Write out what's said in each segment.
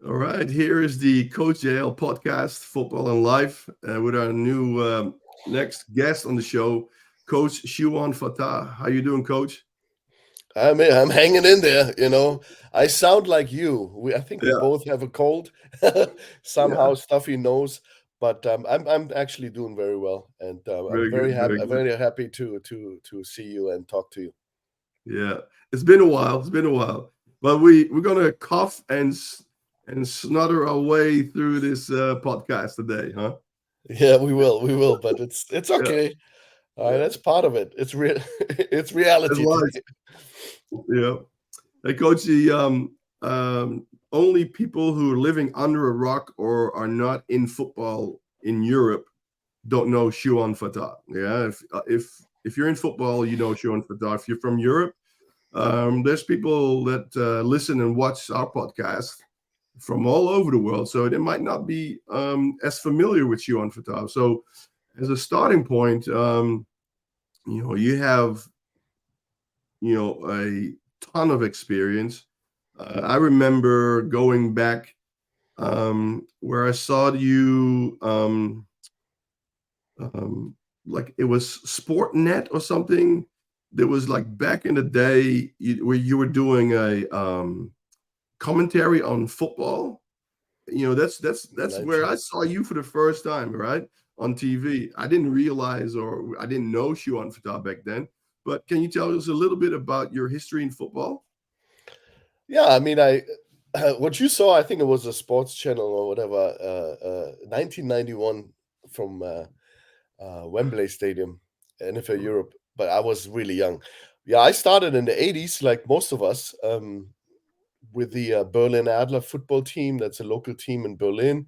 All right, here is the CoachJL Podcast, Football and Life, with our new next guest on the show, Coach Shuan Fatah. How you doing, Coach? I'm hanging in there. I sound like you. I think we Yeah, both have a cold, yeah, somehow stuffy nose, but I'm actually doing very well, and I'm very good, very I'm good. very happy to see you and talk to you. Yeah, it's been a while. It's been a while, but we're gonna cough and snutter our way through this podcast today, huh? Yeah, we will, but it's Yeah, okay. All right, yeah. that's part of it. It's real. It's That's reality. life. Yeah. Hey, Coach, the only people who are living under a rock or are not in football in Europe don't know Shuan Fatah. Yeah, if you're in football, you know Shuan Fatah. If you're from Europe, there's people that listen and watch our podcast from all over the world, so they might not be as familiar with Shuan Fatah. So, as a starting point, you have a ton of experience. I remember going back where I saw you, um, like it was Sportnet or something. There was like back in the day where you were doing a commentary on football. That's where I Legend. saw you for the first time, right? On TV. I didn't realize or I didn't know Shuan Fatah back then. But can you tell us a little bit about your history in football? Yeah, I mean, I what you saw, I think it was a sports channel or whatever, 1991 from Wembley Stadium, NFL Europe. But I was really young. Yeah, I started in the 80s, like most of us, with the Berlin Adler football team. That's a local team in Berlin,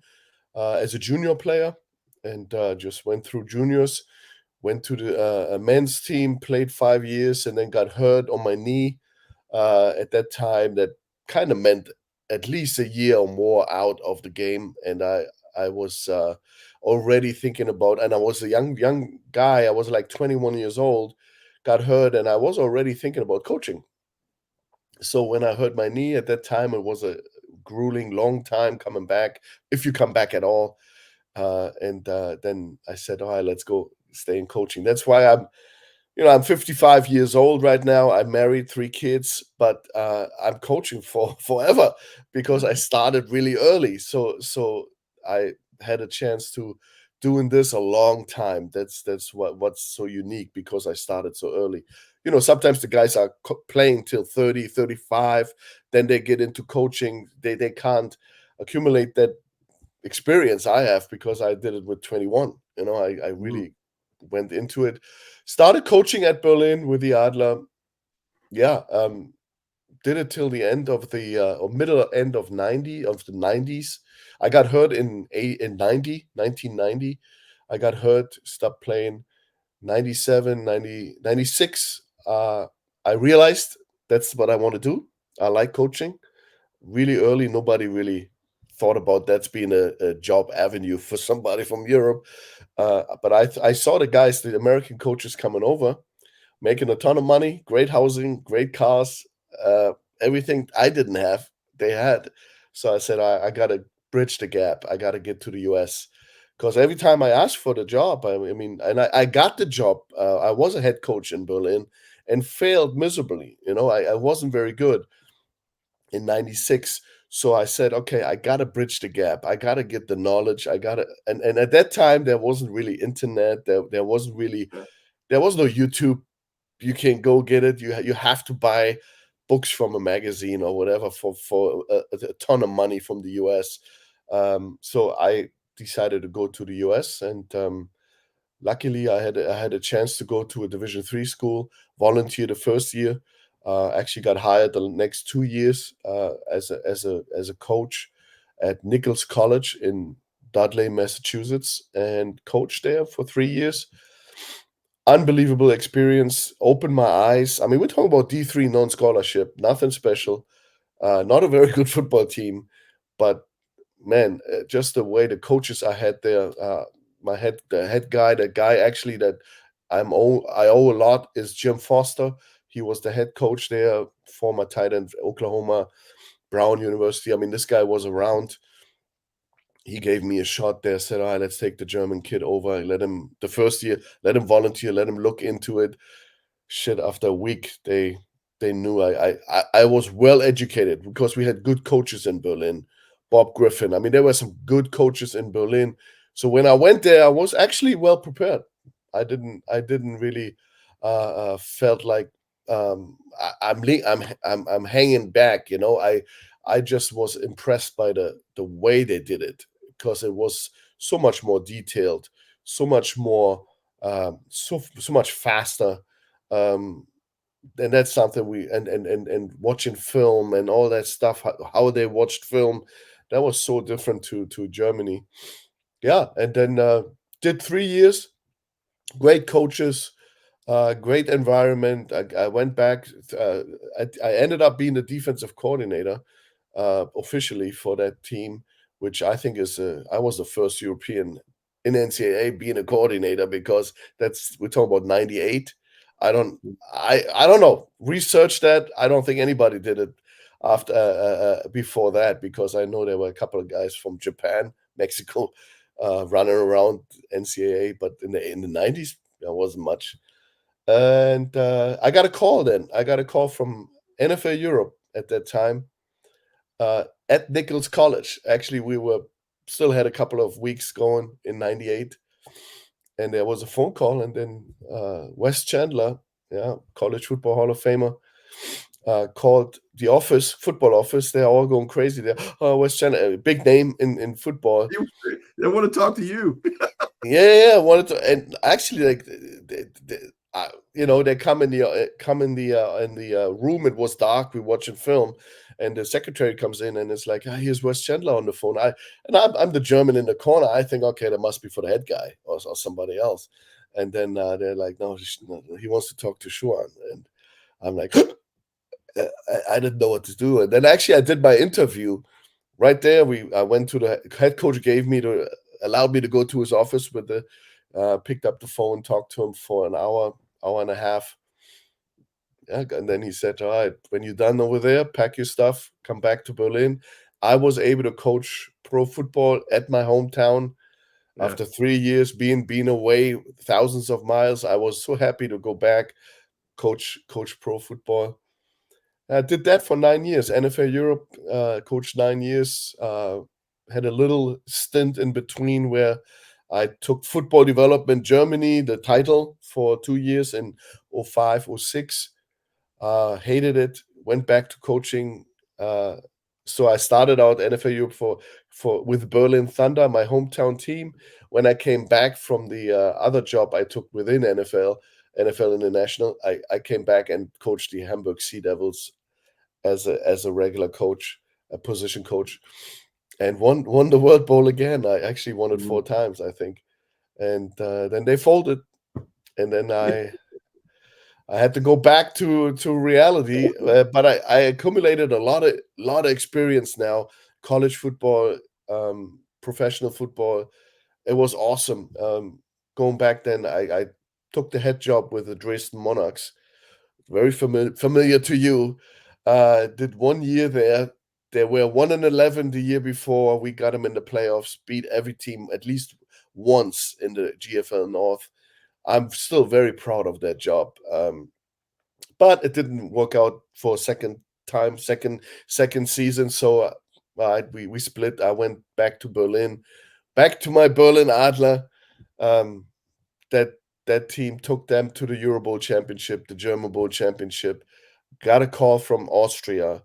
as a junior player, and just went through juniors. Went to the men's team, played 5 years, and then got hurt on my knee. At that time, that kind of meant at least a year or more out of the game, and I was already thinking about, and I was a young guy. I was like 21 years old, got hurt, and I was already thinking about coaching. So when I hurt my knee at that time, it was a grueling, long time coming back, if you come back at all. And then I said, "All right, let's go stay in coaching." That's why I'm 55 years old right now. I'm married, 3 kids, but I'm coaching for forever because I started really early. So I had a chance to doing this a long time. That's what's so unique because I started so early. Sometimes the guys are playing till 30, 35, then they get into coaching. They can't accumulate that experience I have because I did it with 21. I Mm. really went into it. Started coaching at Berlin with the Adler. Yeah, did it till the end of the or middle end of 90s. I got hurt in 1990. I got hurt, stopped playing 97, 90, 96. I realized that's what I want to do. I like coaching really early. Nobody really thought about that's being a job avenue for somebody from Europe. But I saw the American coaches coming over, making a ton of money, great housing, great cars, uh, everything I didn't have, they had. So I said, I got to bridge the gap. I got to get to the US. Because every time I asked for the job, I mean, and I got the job. I was a head coach in Berlin and failed miserably. I wasn't very good in 96. So I said, okay, I got to bridge the gap. I got to get the knowledge. And at that time, there wasn't really internet. There wasn't really, there was no YouTube. You can go get it. You have to buy books from a magazine or whatever for a ton of money from the US. So I decided to go to the US, and luckily I had a chance to go to a Division 3 school, volunteer the first year. Actually got hired the next 2 years as a coach at Nichols College in Dudley, Massachusetts, and coached there for 3 years. Unbelievable experience. Opened my eyes. I mean, we're talking about D3 non-scholarship, nothing special. Not a very good football team, but man, just the way the coaches I had there, the head guy, the guy actually that I owe a lot is Jim Foster. He was the head coach there, former tight end, Oklahoma, Brown University. I mean, this guy was around. He gave me a shot there, said, all right, let's take the German kid over. Let him, the first year, let him volunteer, let him look into it. Shit, after a week, they knew I was well educated because we had good coaches in Berlin. Bob Griffin. I mean, there were some good coaches in Berlin. So when I went there, I was actually well prepared. I didn't really felt like I'm hanging back. You know, I just was impressed by the way they did it because it was so much more detailed, so much more, so much faster. Um, and that's something we and watching film and all that stuff, how they watched film, that was so different to Germany. Yeah, and then did 3 years, great coaches, great environment. I went back. I ended up being the defensive coordinator officially for that team, which I think is I was the first European in NCAA being a coordinator because that's we're talking about '98. I don't I don't know. Research that. I don't think anybody did it after before that because I know there were a couple of guys from Japan, Mexico, running around NCAA, but in the '90s there wasn't much. And I got a call then. I got a call from NFL Europe at that time at Nichols College. Actually, we were still had a couple of weeks going in '98, and there was a phone call, and then Wes Chandler, yeah, College Football Hall of Famer, called the office, football office. They're all going crazy there. Oh, Wes Chandler, a big name in football. They want to talk to you. Yeah, I wanted to, and actually, like, you know, they come in the room. It was dark. We watching film, and the secretary comes in, and it's like, ah, here's Wes Chandler on the phone. I'm the German in the corner. I think, okay, that must be for the head guy or somebody else. And then they're like, no, he wants to talk to Shuan, and I'm like, I didn't know what to do. And then actually, I did my interview right there. I went to the head coach, allowed me to go to his office with picked up the phone, talked to him for an hour and a half. Yeah, and then he said, all right, when you're done over there, pack your stuff, come back to Berlin. I was able to coach pro football at my hometown after 3 years being away thousands of miles. I was so happy to go back, coach pro football. I did that for 9 years. NFL Europe, coached 9 years. Had a little stint in between where I took football development Germany, the title for 2 years in 05, 06. Hated it. Went back to coaching. So I started out NFL Europe with Berlin Thunder, my hometown team. When I came back from the other job I took within NFL International, I came back and coached the Hamburg Sea Devils as a regular coach, a position coach, and won the World Bowl again. I actually won it 4 times, I think, and then they folded, and then I had to go back to reality. But I accumulated a lot of experience now, college football, professional football. It was awesome. Going back then, I took the head job with the Dresden Monarchs, very familiar to you. Did 1 year there. They were 1-11 the year before. We got them in the playoffs, beat every team at least once in the GFL North. I'm still very proud of that job. But it didn't work out for a second season. So we split. I went back to Berlin, back to my Berlin Adler. That team took them to the Euro Bowl championship, the German Bowl championship. Got a call from Austria,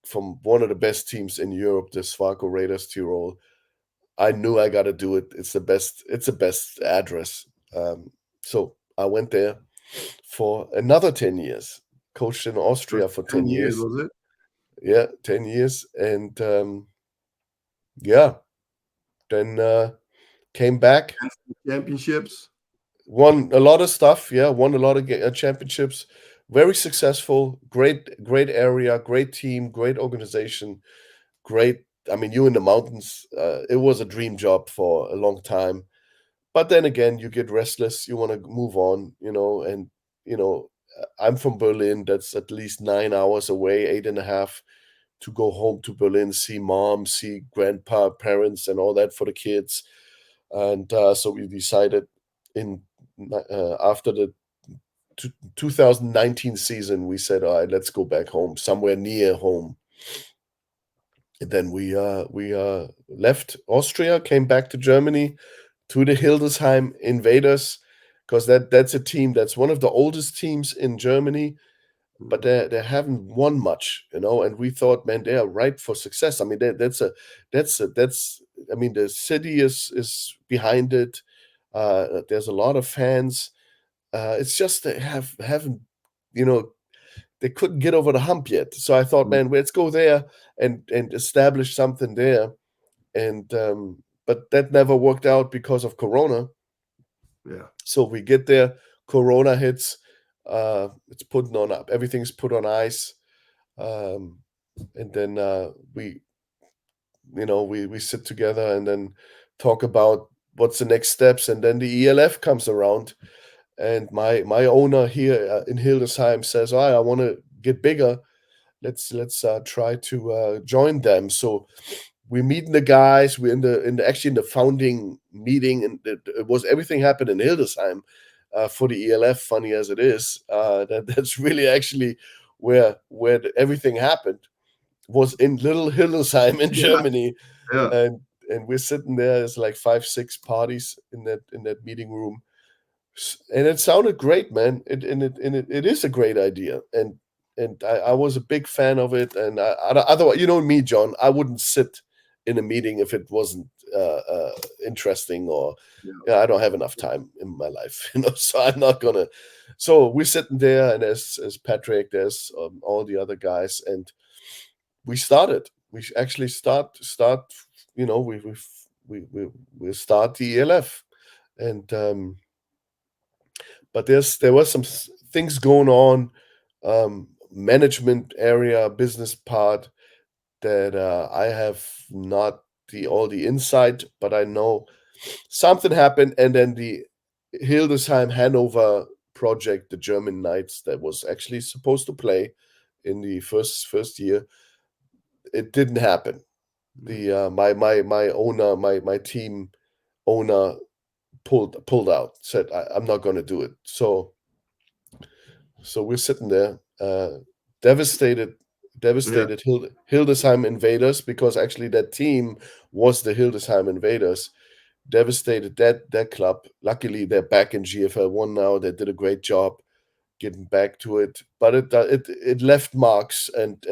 from one of the best teams in Europe, the Swarco Raiders Tirol. I knew I got to do it. It's the best address. So I went there for another 10 years, coached in Austria for 10 years. Was it? Yeah, 10 years. And yeah, then came back. Championships. Won a lot of stuff. Yeah, won a lot of championships. Very successful. Great area. Great team. Great organization. Great. I mean, you in the mountains. It was a dream job for a long time. But then again, you get restless. You want to move on. And I'm from Berlin. That's at least 9 hours away, 8.5. to go home to Berlin, see mom, see grandpa, parents, and all that for the kids. And so we decided in after the 2019 season, we said, all right, let's go back home, somewhere near home. And then we left Austria, came back to Germany, to the Hildesheim Invaders, because that's a team that's one of the oldest teams in Germany, but they haven't won much, and we thought, man, they are ripe for success. I mean, that's I mean, the city is behind it. There's a lot of fans. It's just they haven't, they couldn't get over the hump yet. So I thought, man, let's go there and establish something there. And but that never worked out because of Corona. Yeah. So we get there, Corona hits, it's putting on up, everything's put on ice, and then we sit together and then talk about what's the next steps, and then the ELF comes around, and my owner here in Hildesheim says, "Oh, I want to get bigger. Let's try to join them." So we're meeting the guys. We're actually in the founding meeting, and it was everything happened in Hildesheim for the ELF. Funny as it is, that's really actually where everything happened, was in little Hildesheim in Germany, Yeah. and we're sitting there. There's like 5-6 parties in that meeting room, and it sounded great, man. It is a great idea, and I was a big fan of it. And otherwise, me, John, I wouldn't sit in a meeting if it wasn't interesting, or I don't have enough time in my life, so I'm not gonna. So we're sitting there, and as Patrick, there's all the other guys, and we started. We actually start. We start the ELF, and but there was some things going on, management area, business part, that I have not all the insight, but I know something happened. And then the Hildesheim Hanover project, the German Knights that was actually supposed to play in the first year, it didn't happen. The my owner, my team owner pulled out, said, I'm not going to do it. So we're sitting there, devastated. Hildesheim Invaders, because actually that team was the Hildesheim Invaders. Devastated that club. Luckily, they're back in GFL1 now. They did a great job getting back to it, but it left marks, and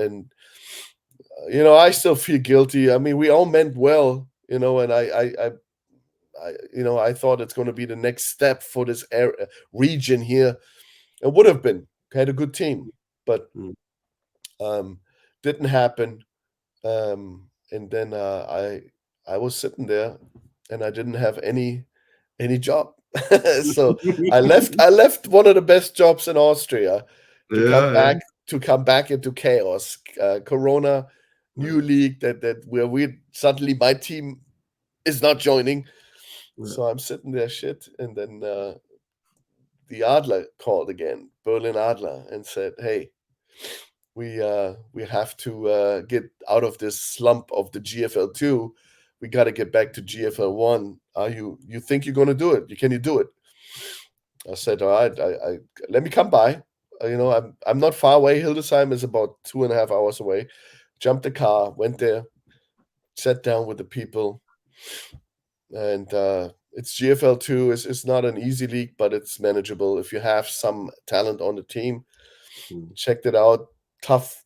I still feel guilty. I mean, we all meant well, and I thought it's going to be the next step for this region here. It would have been, had a good team, but didn't happen. And then I was sitting there, and I didn't have any job. So I left one of the best jobs in Austria to come back into chaos. Corona, new league that where we suddenly, my team is not joining. So I'm sitting there, shit, and then the Adler called again, Berlin Adler, and said, "Hey, we have to get out of this slump of the GFL2. We got to get back to GFL1. You think you're going to do it? Can you do it?" I said, "All right, I let me come by. I'm not far away. Hildesheim is about 2.5 hours away." Jumped the car, went there, sat down with the people, and it's GFL2. It's not an easy league, but it's manageable if you have some talent on the team. Checked it out. Tough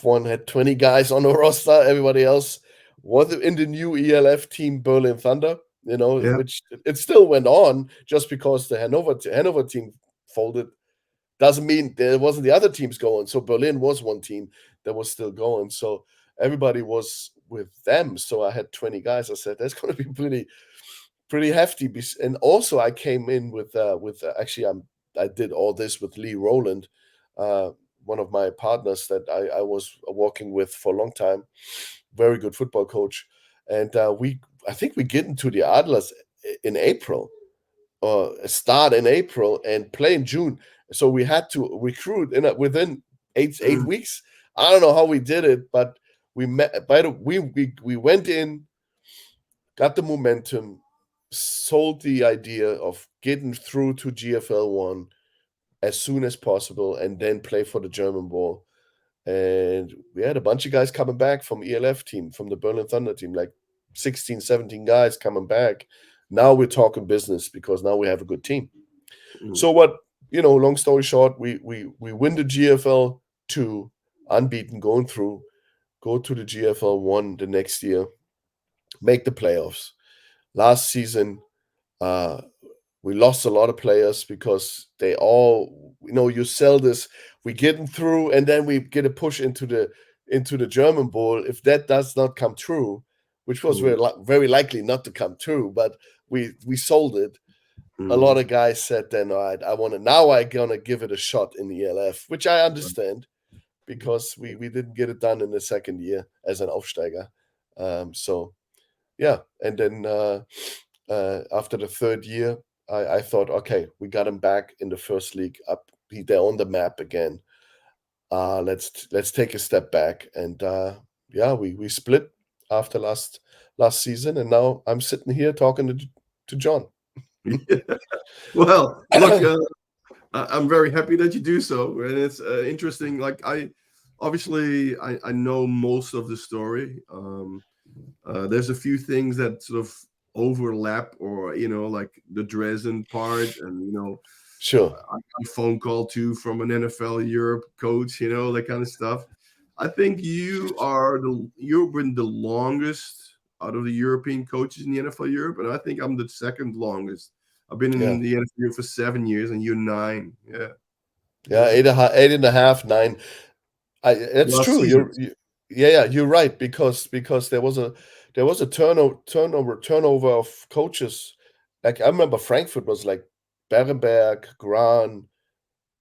one. Had 20 guys on the roster. Everybody else was in the new ELF team, Berlin Thunder. Which it still went on. Just because the Hanover team folded doesn't mean there wasn't the other teams going. So Berlin was one team that was still going. So everybody was with them. So I had 20 guys. I said, that's going to be pretty hefty. And also I came in with actually I did all this with Lee Rowland, one of my partners that I was working with for a long time. Very good football coach. And I think we get into the Adlers in April, or start in April and play in June. So we had to recruit within eight weeks. I don't know how we did it, but We met. By the we went in, got the momentum, sold the idea of getting through to GFL 1 as soon as possible, and then play for the German ball. And we had a bunch of guys coming back from ELF team, from the Berlin Thunder team, like 16, 17 guys coming back. Now we're talking business because now we have a good team. So what, long story short, we win the GFL 2, unbeaten, going through, go to the GFL 1 the next year, make the playoffs. Last season, we lost a lot of players because they all, you sell this, we get them through, and then we get a push into the German bowl. If that does not come true, which was very likely not to come true, but we sold it. A lot of guys said then, all right, I'm gonna give it a shot in the ELF, which I understand because we didn't get it done in the second year as an Aufsteiger. So yeah, and then after the third year, I thought, okay, we got him back in the first league. They're on the map again. Let's take a step back, and we split after last season, and now I'm sitting here talking to John. Well, look, I'm very happy that you do so, and it's interesting. Like I know most of the story. There's a few things that sort of overlap, or like the Dresden part, and sure, I got a phone call too from an NFL Europe coach, that kind of stuff. I think you've been the longest out of the European coaches in the NFL Europe, and I think I'm the second longest. I've been in the NFL Europe for 7 years, and you're 9. Yeah, 8.5, 9. That's Last true. season. You're right, because there was a turnover of coaches. Like I remember Frankfurt was like Berenberg, Gran,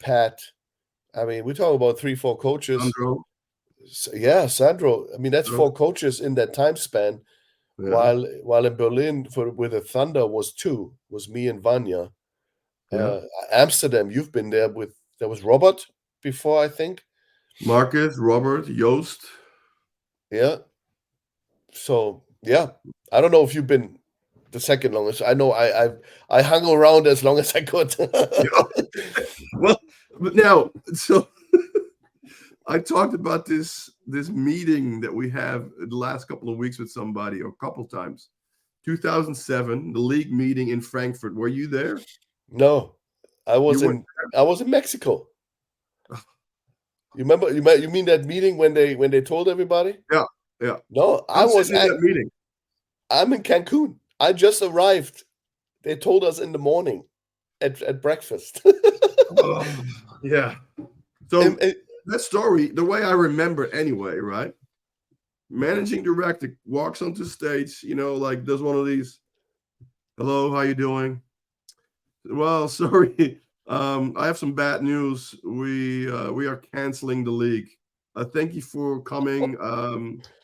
Pat. I mean, we talk about 3-4 coaches. Sandro. Sandro. I mean, that's 4 coaches in that time span. Yeah. While in Berlin with the Thunder was 2, was me and Vanya. Yeah. Amsterdam, you've been there there was Robert before, I think. Marcus, Robert, Joost. Yeah. So yeah, I don't know if you've been the second longest. I know I hung around as long as I could. Well, but now, so I talked about this meeting that we have the last couple of weeks with somebody, or a couple times. 2007, the league meeting in Frankfurt. Were you there? No, I was in Mexico. You remember? You mean that meeting when they told everybody? Yeah. No, I was at that meeting. I'm in Cancun. I just arrived. They told us in the morning at breakfast. Yeah. So that story, the way I remember anyway, right? Managing director walks onto stage, like does one of these, hello, how you doing? Well, sorry, I have some bad news. We are canceling the league. Thank you for coming.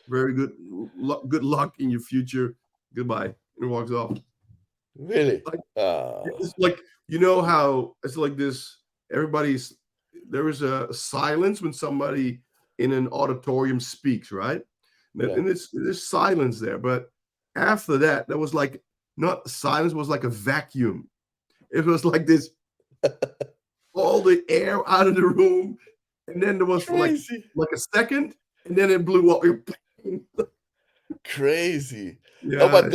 Very good. Good luck in your future. Goodbye. And walks off. Really? It's like, how it's like this. There is a silence when somebody in an auditorium speaks, right? And there's silence there. But after that, there was like not silence, was like a vacuum. It was like this, all the air out of the room, and then there was for like a second, and then it blew up. Crazy. Yeah, no, but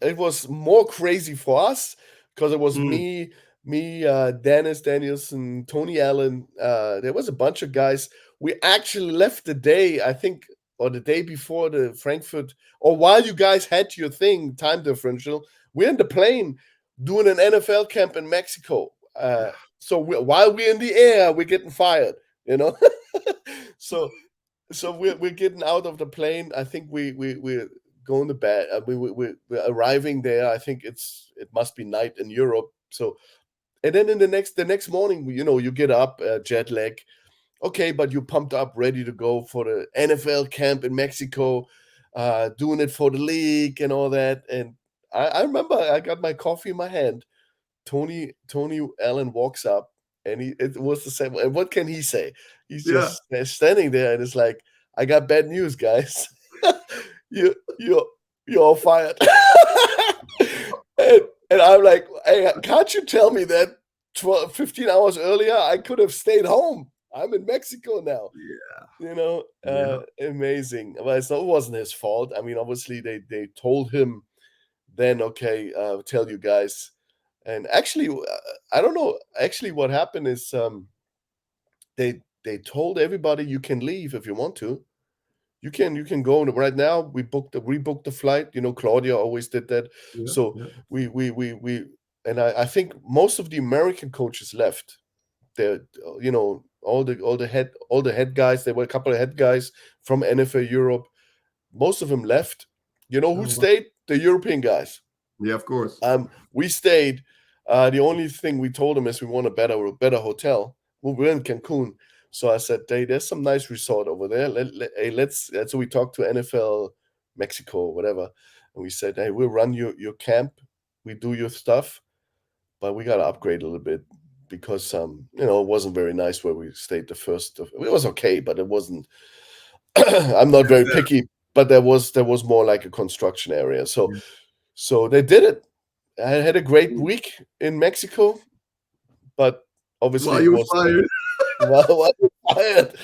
it was more crazy for us because it was me, Dennis Danielson, Tony Allen. There was a bunch of guys. We actually left the day, I think, or the day before the Frankfurt, or while you guys had your thing, time differential. We're in the plane doing an NFL camp in Mexico. So while we're in the air, we're getting fired, so we're getting out of the plane. I think we're going to bed. We're arriving there. I think it must be night in Europe. So, and then in the next morning, you get up, jet lag. Okay, but you're pumped up, ready to go for the NFL camp in Mexico, doing it for the league and all that. And I remember I got my coffee in my hand. Tony Allen walks up, and it was the same. And what can he say? He's just standing there, and it's like, I got bad news, guys. you you're all fired. and I'm like, hey, can't you tell me that 15 hours earlier? I could have stayed home. I'm in Mexico now. Amazing. Well, it wasn't his fault. I mean, obviously they told him then, okay, tell you guys. And actually, I don't know. Actually, what happened is they told everybody you can leave if you want to. You can go right now. We rebooked the flight. Claudia always did that. So we and I think most of the American coaches left. They're all the head guys. There were a couple of head guys from NFL Europe. Most of them left. You know who stayed? The European guys. Yeah, of course. We stayed. The only thing we told them is we want a better hotel. Well, we're in Cancun. So I said, hey, there's some nice resort over there. So we talked to NFL Mexico or whatever. And we said, hey, we'll run your camp. We do your stuff. But we got to upgrade a little bit because, it wasn't very nice where we stayed the first. It was okay, but it wasn't. I'm not very picky, but there was more like a construction area. So they did it. I had a great week in Mexico, but obviously you were fired. Well, fired.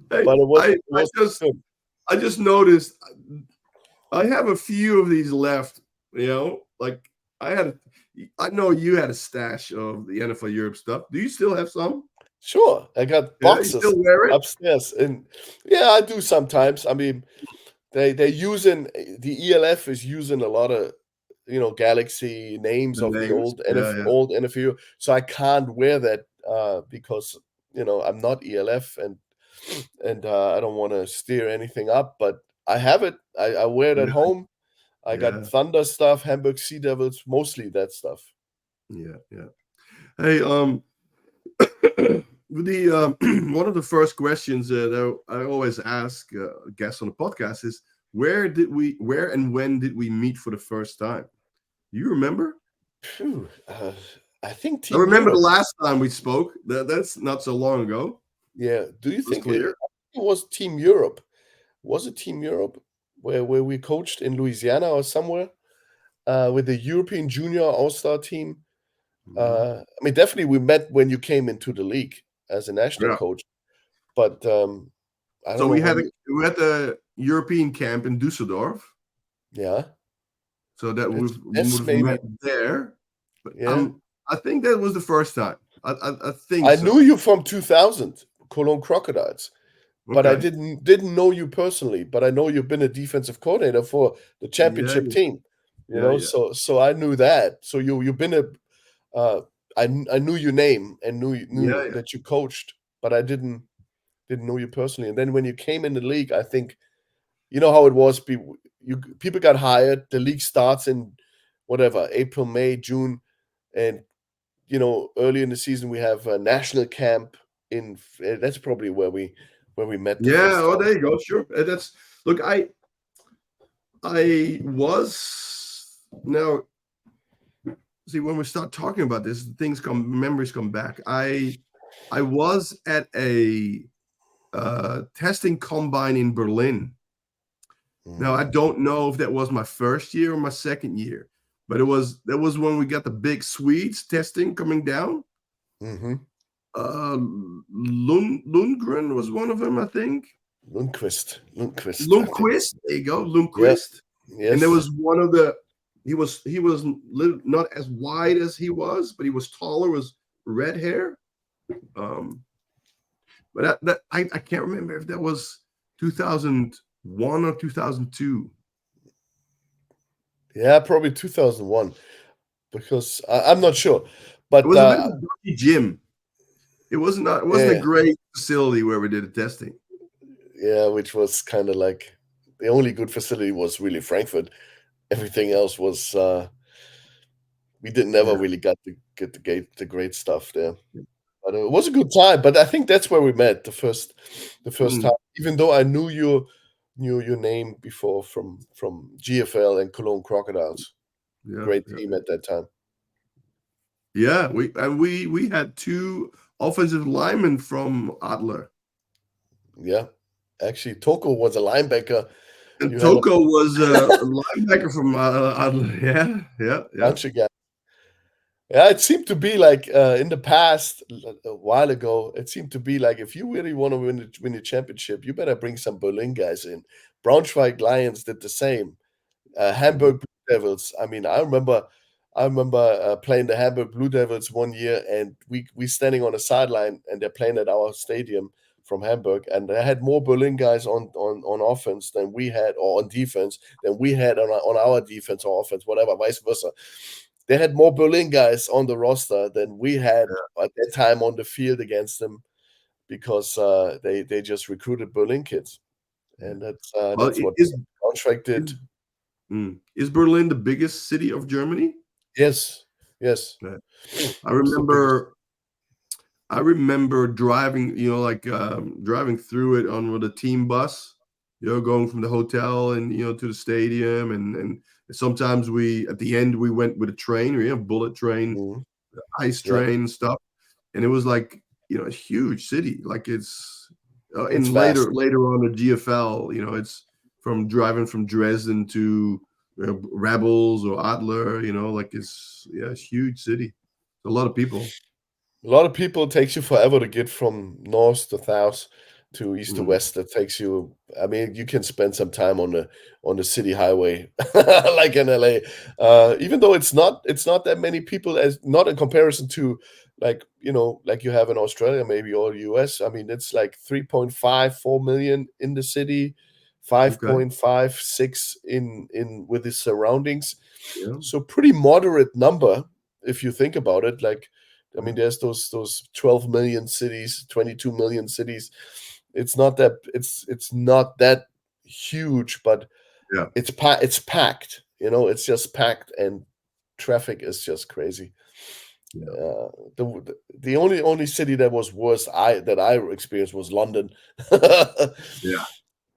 Hey, but it was I just noticed I have a few of these left. Like I know you had a stash of the NFL Europe stuff. Do you still have some? Sure, I got boxes you still wear it? Upstairs, and I do sometimes. I mean, they're using the ELF is using a lot of Galaxy names of the old NFL, so I can't wear that because I'm not ELF and I don't want to steer anything up, but I have it. I wear it at home. I got Thunder stuff, Hamburg Sea Devils, mostly that stuff. Yeah. Hey, the one of the first questions that I always ask guests on the podcast is where and when did we meet for the first time? Do you remember? I think I remember the last time we spoke. That's not so long ago. Yeah. Do you think it was Team Europe? Was it Team Europe where we coached in Louisiana or somewhere with the European Junior All-Star team? I mean, definitely we met when you came into the league as a national coach. But I don't know. So we had the European camp in Düsseldorf. Yeah. So that we met there. But I think that was the first time. I think I knew you from 2000, Cologne Crocodiles. But I didn't know you personally. But I know you've been a defensive coordinator for the championship team. So I knew that. So you've been I knew your name and knew that you coached, but I didn't know you personally. And then when you came in the league, I think you know how it was. People got hired. The league starts in whatever April, May, June, and early in the season we have a national camp in. That's probably where we met. There you go. Sure. Look. I was now. See, when we start talking about this, memories come back. I was at a testing combine in Berlin. Now, I don't know if that was my first year or my second year, but that was when we got the big Swedes testing coming down. Lundgren was one of them, I think. Lundqvist. There you go, Lundqvist. Yes. And there was one of the. He was not as wide as he was, but he was taller. Was red hair. But I can't remember if that was 2001 or 2002. Yeah, probably 2001, because I'm not sure. But it was a bit of a dirty gym. It wasn't a great facility where we did the testing. Yeah, which was kind of like the only good facility was really Frankfurt. Everything else was we didn't ever really get the great stuff there. But it was a good time. But I think that's where we met the first time. Even though I knew your name before from GFL and Cologne Crocodiles. Great team at that time. Yeah, we had two offensive linemen from Adler. Yeah. Actually, Toko was a linebacker. And You had a Toko was a linebacker from Adler. Yeah, yeah, yeah. bunch of guys. Yeah, it seemed to be like in the past, a while ago, it seemed to be like if you really want to win the championship, you better bring some Berlin guys in. Braunschweig Lions did the same. Mhm. Hamburg Blue Devils. I mean, I remember playing the Hamburg Blue Devils one year, and we standing on the sideline, and they're playing at our stadium from Hamburg, and they had more Berlin guys on offense than we had, or on defense than we had on our defense or offense, whatever, vice versa. They had more Berlin guys on the roster than we had at that time on the field against them because they just recruited Berlin kids, Yeah. and Well, that's what Braunschweig is did. is Berlin the biggest city of Germany? Yes, yes. Yeah. I It's the biggest. remember I remember driving, like driving through it on with a team bus, going from the hotel and to the stadium, and sometimes we at the end we went with a train, bullet train, Mhm. ice Yeah, train and stuff, and it was like a huge city, like it's it's and vast. later on the GFL, it's from driving from Dresden to Rebels or Adler, like it's huge city, a lot of people. A lot of people, it takes you forever to get from north to south to east to Mm, west. That takes you. I mean, you can spend some time on the city highway, like in LA. Even though it's not that many people, as not in comparison to like like you have in Australia maybe, or US. I mean, it's like 3.54 million in the city, okay. 5.56 in with the surroundings. Yeah. So pretty moderate number if you think about it. Like, I Yeah. mean, there's those 12 million cities, 22 million cities. It's not that huge, but Yeah. it's packed. It's just packed, and traffic is just crazy. Yeah. Uh, the only city that was worse I experienced was London. Yeah.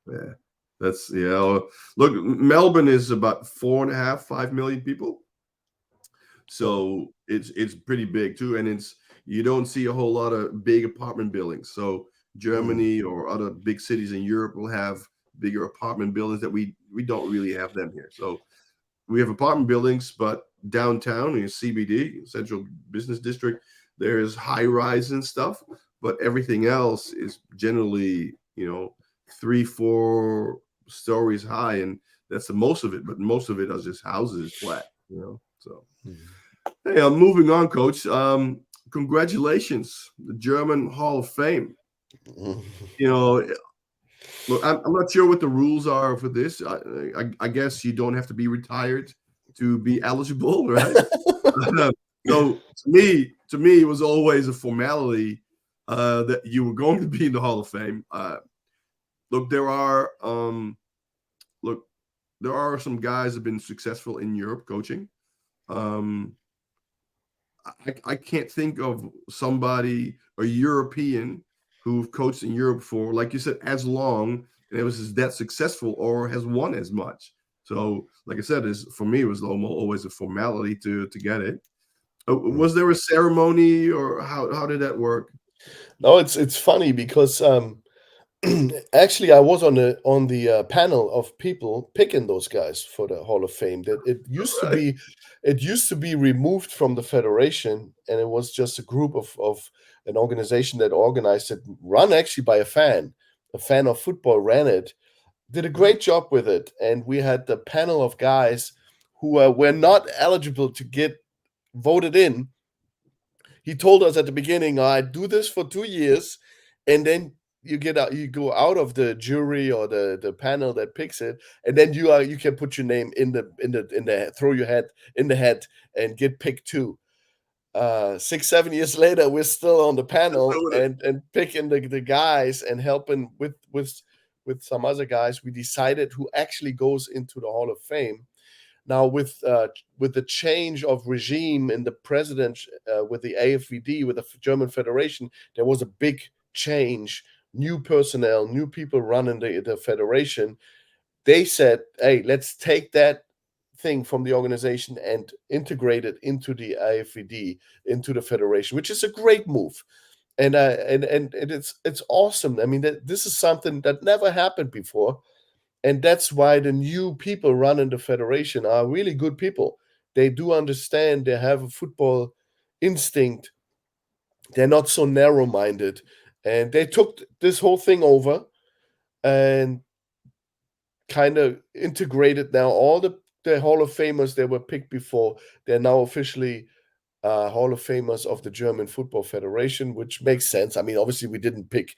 Yeah. That's Look, Melbourne is about 4.5, 5 million people. Yeah. So it's pretty big too. And you don't see a whole lot of big apartment buildings. So Mm, Germany or other big cities in Europe will have bigger apartment buildings that we don't really have them here. So we have apartment buildings, but downtown in CBD, Central Business District, there's high rise and stuff, but everything else is generally, 3, 4 stories high, and that's the most of it. But most of it is just houses flat, So mm. hey, I'm moving on, Coach. Congratulations, the German Hall of Fame. You know, Look, I'm not sure what the rules are for this. I guess you don't have to be retired to be eligible, right? So to me, it was always a formality that you were going to be in the Hall of Fame. Look, look, there are some guys that have been successful in Europe coaching. Um, I can't think of somebody, a European, who've coached in Europe for, like you said, as long and it was that successful or has won as much. So, like I said, for me, it was always a formality to get it. Mm. Was there a ceremony or how did that work? No, it's funny because actually, I was on the panel of people picking those guys for the Hall of Fame. That All right. it used to be removed from the federation, and it was just a group of an organization that organized it, run actually by a fan of football ran it, did a Okay. great job with it, and we had the panel of guys who were not eligible to get voted in. He told us at the beginning, I do this for 2 years, and then you go out of the jury or the panel that picks it, and then you can put your name in the throw your head in the hat and get picked too. 6 7 years later, we're still on the That's panel what and picking the guys and helping with some other guys. We decided who actually goes into the Hall of Fame. Now, with the change of regime in the president, with the AFVD, with the German Federation, there was a big change. New personnel, new people running the federation. They said, "Hey, let's take that thing from the organization and integrate it into the AFVD, into the federation," which is a great move. and it's awesome. I mean, this is something that never happened before, and that's why the new people running the federation are really good people. They do understand. They have a football instinct. They're not so narrow-minded, and they took this whole thing over and kind of integrated now all the Hall of Famers that were picked before. They're now officially Hall of Famers of the German Football Federation, which makes sense. I mean, obviously, we didn't pick,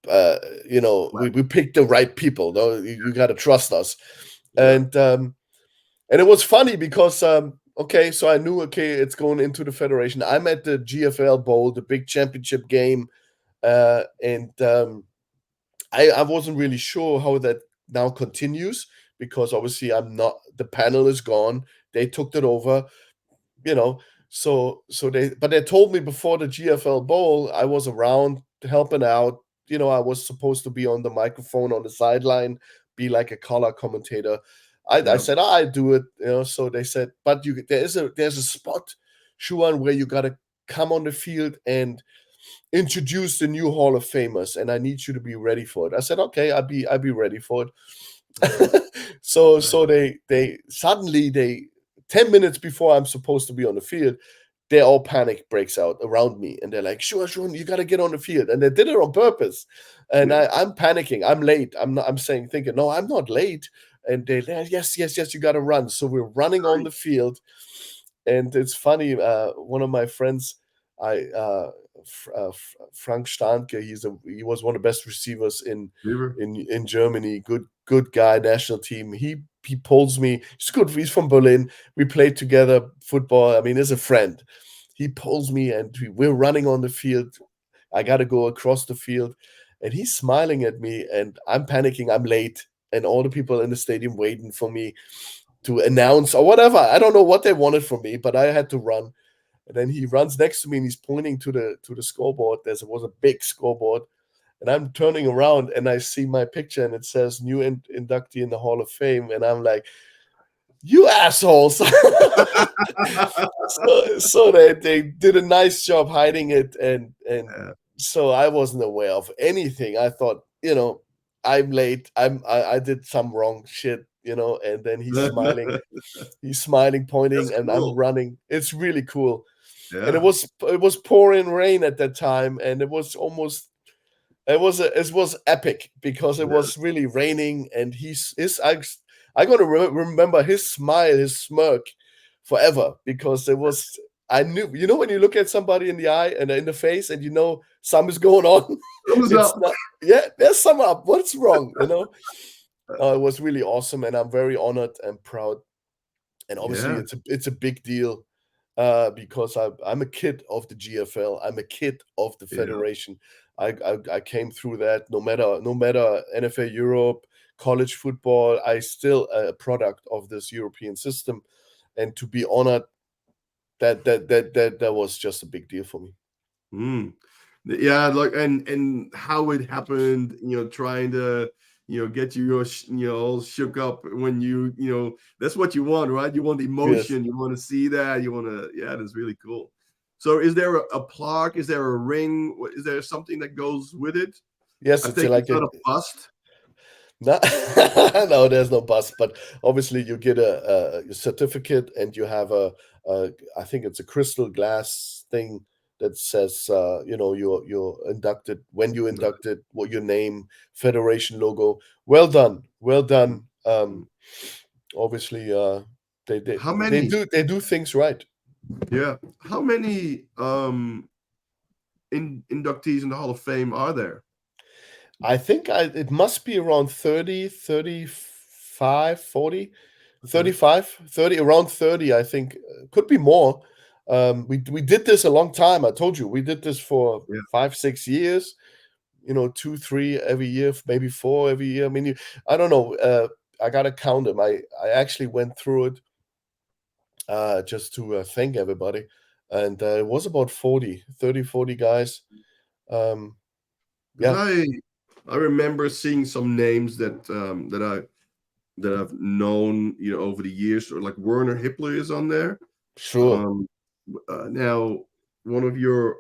Right. we picked the right people. No, you got to trust us. Yeah. And it was funny because, okay, so I knew, okay, it's going into the federation. I'm at the GFL Bowl, the big championship game, and I wasn't really sure how that now continues because obviously I'm not. The panel is gone. They took it over, you know. So they told me before the GFL Bowl I was around helping out. I was supposed to be on the microphone on the sideline, be like a color commentator. I Yeah. said, I do it. So they said, but there's a spot, Shuan, where you gotta come on the field and introduce the new Hall of Famers, and I need you to be ready for it. I said, okay, I'll be ready for it. So they suddenly 10 minutes before I'm supposed to be on the field, they all panic breaks out around me, and they're like, sure, you got to get on the field, and they did it on purpose. And Yeah. I'm panicking. I'm late. I'm thinking, no, I'm not late. And they're like, yes, you got to run. So we're running on the field, and it's funny. One of my friends, Frank Starnke, he was one of the best receivers River. in Germany. Good guy, national team. He pulls me. He's good. He's from Berlin. We played together football. I mean, he's a friend. He pulls me, and we're running on the field. I got to go across the field, and he's smiling at me, and I'm panicking. I'm late, and all the people in the stadium waiting for me to announce or whatever. I don't know what they wanted from me, but I had to run. And then he runs next to me and he's pointing to the scoreboard. There was a big scoreboard, and I'm turning around and I see my picture and it says new inductee in the Hall of Fame, and I'm like, "You assholes!" So they did a nice job hiding it, and Yeah. so I wasn't aware of anything. I thought, I'm late. I did some wrong shit, and then he's smiling, That's pointing, and I'm cool. running. It's really cool. And it Yeah. was pouring rain at that time, and it was almost it was epic because it Yeah. was really raining, and I gonna remember his smile, his smirk, forever, because it was. I knew, when you look at somebody in the eye and in the face, and something's going on. Thumbs It's up. not. Yeah, there's some up. What's wrong? It was really awesome, and I'm very honored and proud. And obviously, Yeah. it's a big deal, because I'm a kid of the GFL. I'm a kid of the Yeah. federation. I came through that. No matter NFL Europe, college football, I still a product of this European system, and to be honored, that was just a big deal for me. Mm. Yeah, like and how it happened, trying to, get you all shook up when that's what you want, right? You want Yes, emotion, you want to see that, you want to, yeah, that's really cool. So is there a plaque? Is there a ring? Is there something that goes with it? yes, I it's think like it's a not a bust. no, no, there's no bus, but obviously you get a certificate, and you have I think it's a crystal glass thing that says, you're inducted, when you inducted, what your name, federation logo. Well done, well done. Obviously, they they How they many? do they do things right. Yeah. How many inductees in the Hall of Fame are there? I think it must be around 30, 35, 40, Okay. 35, 30, around 30, I think. Could be more. We did this a long time. I told you, we did this for Yeah. 5, 6 years, 2, 3 every year, maybe 4 every year. I mean, I don't know. I got to count them. I actually went through it, just to thank everybody. And it was about 40, 30, 40 guys. Um, Because yeah, I remember seeing some names that I've known, over the years, or like Werner Hippler is on there. sure. Um, Now one of your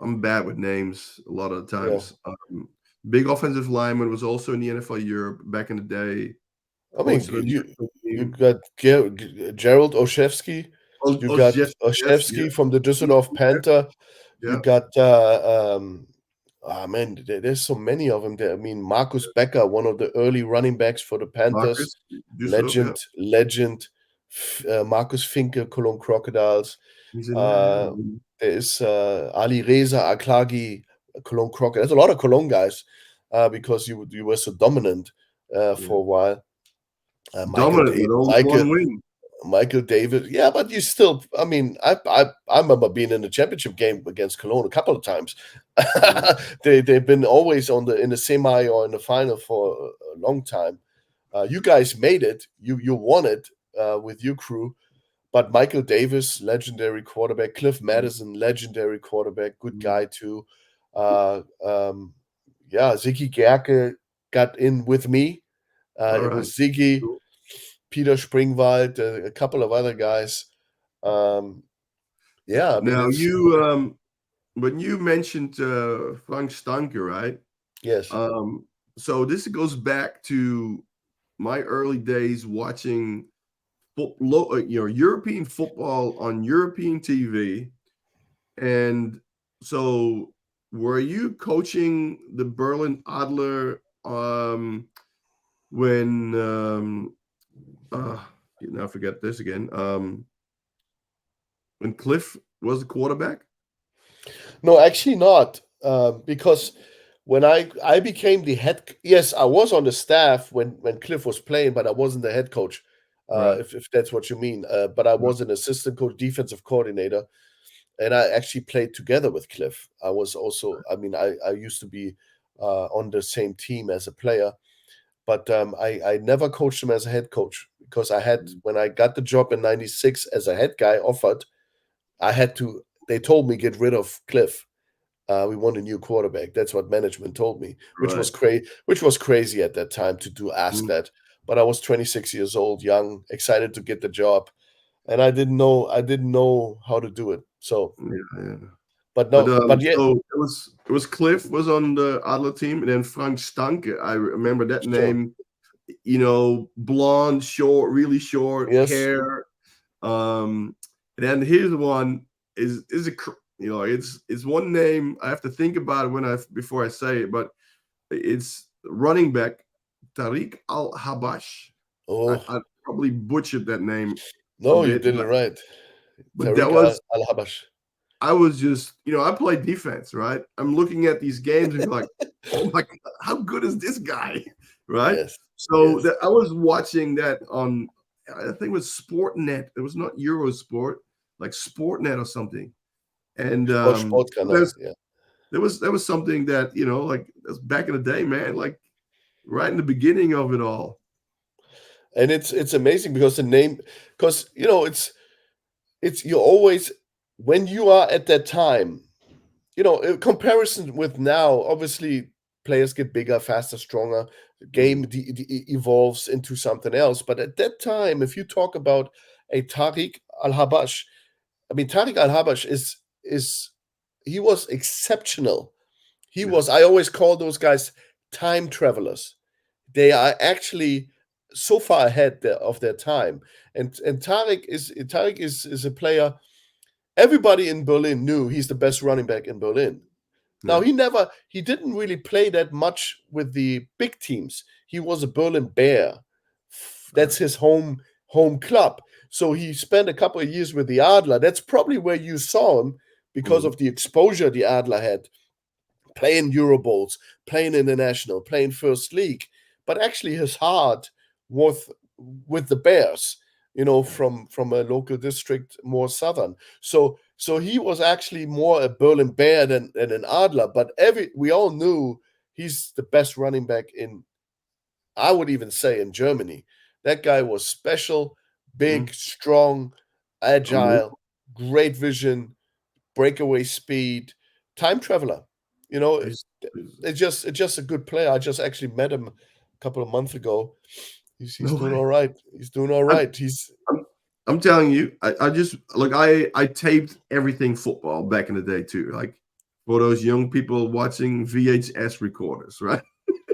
I'm bad with names a lot of the Yeah. times. Big offensive lineman was also in the NFL Europe back in the day. I mean, Coached the national you team. got Gerald Olszewski, you got Yes, yes, yeah, Olszewski from the Düsseldorf Panther, you yeah. got man, there's so many of them there. I mean, Marcus Becker, one of the early running backs for the Panthers, Marcus Düsseldorf, yeah. legend. Markus Finke, Cologne Crocodiles. He's in there. Uh, Yeah. there is Ali Reza Aklagi, Cologne Crocodiles. There's a lot of Cologne guys because you were so dominant Yeah. for a while. Dominant with only one win. Michael David, yeah, but you still. I mean, I remember being in the championship game against Cologne a couple of times. Yeah. They've been always in the semi or in the final for a long time. You guys made it. You won it with your crew. But Michael Davis, legendary quarterback. Cliff Madison, legendary quarterback. Good guy too. Yeah, Ziggy Gerke got in with me. All It right. was Ziggy, Cool. Peter Springwald, a couple of other guys. Yeah, I mean Now it's you when you mentioned Frank Stanke, right? yes, So this goes back to my early days watching European football on European TV. And so were you coaching the Berlin Adler when now forget this again. When Cliff was the quarterback? no, actually not, because when I became the head, yes, I was on the staff when Cliff was playing, but I wasn't the head coach. Right. If that's what you mean, but I Yeah. was an assistant coach, defensive coordinator, and I actually played together with Cliff. I was also, I mean, I used to be on the same team as a player, but I never coached him as a head coach because I had when I got the job in '96 as a head guy offered, I had to. They told me get rid of Cliff. We want a new quarterback. That's what management told me, Right. which was crazy at that time to ask Mm, that. But I was 26 years old, young, excited to get the job, and I didn't know how to do it. So, yeah, yeah. but But no, but yeah, so it was Cliff was on the Adler team, and then Frank Stanke. I remember that sure, name. Blonde, short, really short yes, hair. And then here's one is a it's one name I have to think about it before I say it, but it's running back Tariq Al Habash. oh I probably butchered that name a no, you bit, did it right, but that Tariq was Al Habash. I was just, I play defense, right? I'm looking at these games and be like, oh my God, how good is this guy? Right. Yes, So yes, I was watching that on, I think it was Sportnet. It was not Eurosport, like Sportnet or something. And Sportkanal, yeah. there was something that, like that's back in the day, man, like right in the beginning of it all. And it's amazing because the name, because it's you always when you are at that time, in comparison with now, obviously players get bigger, faster, stronger. The game Mm, evolves into something else. But at that time, if you talk about a Tariq Al Habash, I mean Tariq Al Habash is he was exceptional. He yeah. was. I always call those guys time travelers. They are actually so far ahead of their time. And Tariq is a player. Everybody in Berlin knew he's the best running back in Berlin. Now Yeah. he didn't really play that much with the big teams. He was a Berlin Bear. That's Right. his home club. So he spent a couple of years with the Adler. That's probably where you saw him because Mm, of the exposure the Adler had, playing Euro Bowls, playing international, playing first league. But actually his heart was with the Bears, from a local district more southern. So he was actually more a Berlin Bear than an Adler. But we all knew he's the best running back in, I would even say, in Germany. That guy was special, mm, big, strong, unbelievable. agile, great vision, breakaway speed, time traveler. You know, He's- he's- it's just a good player. I just actually met him a couple of months ago. He's no doing way. all right. He's doing all I'm, right. He's I'm telling you, I just like I taped everything football back in the day too. Like for those young people watching VHS recorders, right?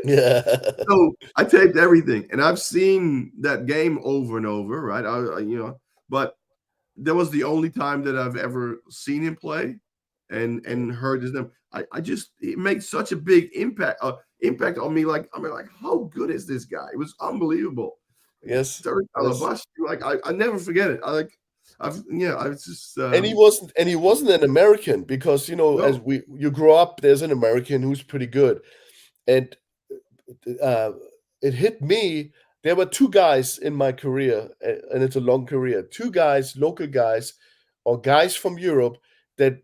Yeah. So I taped everything, and I've seen that game over and over, right? But that was the only time that I've ever seen him play and heard his name. I just it made such a big impact on me. Like I mean, like how good is this guy? It was unbelievable. Yes. Third Yes. Alabash, like I never forget it. I was just And he wasn't an American because as no, you grow up, there's an American who's pretty good. And uh, it hit me. There were two guys in my career, and it's a long career. Two guys, local guys, or guys from Europe that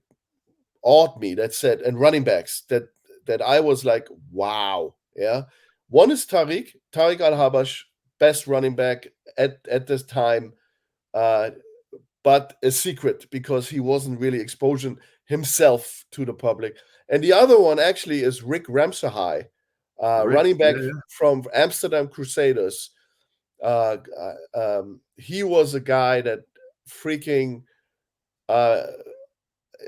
awed me. That said, and running backs that I was like, wow, yeah. One is Tariq Al Habash, best running back at this time, uh, but a secret because he wasn't really exposing himself to the public. And the other one actually is Rick Ramsahai, Rick, running back yeah, from Amsterdam Crusaders. He was a guy that freaking uh,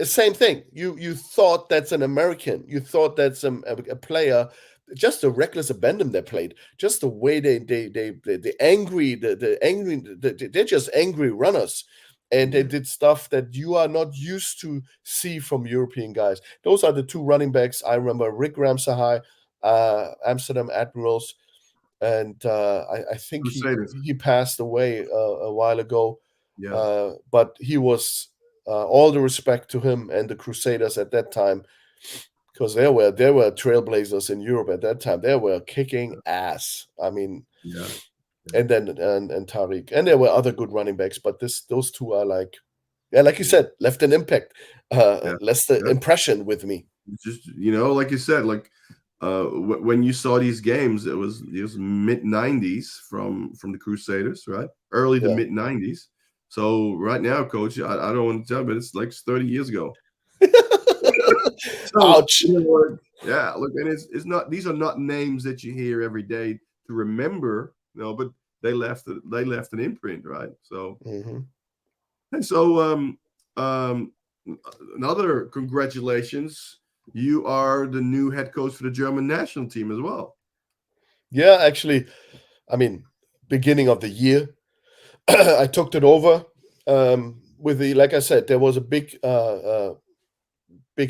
same thing. You thought that's an American. You thought that's a player. Just the reckless abandon they played. Just the way they angry the angry they're just angry runners, and they yeah, did stuff that you are not used to see from European guys. Those are the two running backs I remember: Rick Ramsahai, Amsterdam Admirals, and I think Crusaders, he passed away a while ago. yeah, But he was all the respect to him and the Crusaders at that time, because there were trailblazers in Europe at that time. They were kicking ass. I mean, yeah, yeah, and then and Tariq, and there were other good running backs, but those two are like, yeah, like you yeah, said, left an impact, yeah. left the Yeah. impression with me. Just like you said, like when you saw these games, it was mid 90s from the Crusaders, right? Early to Yeah. mid 90s. So right now, coach, I don't want to tell, but it's like 30 years ago. So Ouch. yeah, look, and it's not these are not names that you hear every day to remember, but they left an imprint, right? So Hmm. and so um another congratulations. You are the new head coach for the German national team as well. Yeah, actually, I mean, beginning of the year, I took it over. With the like I said, there was a big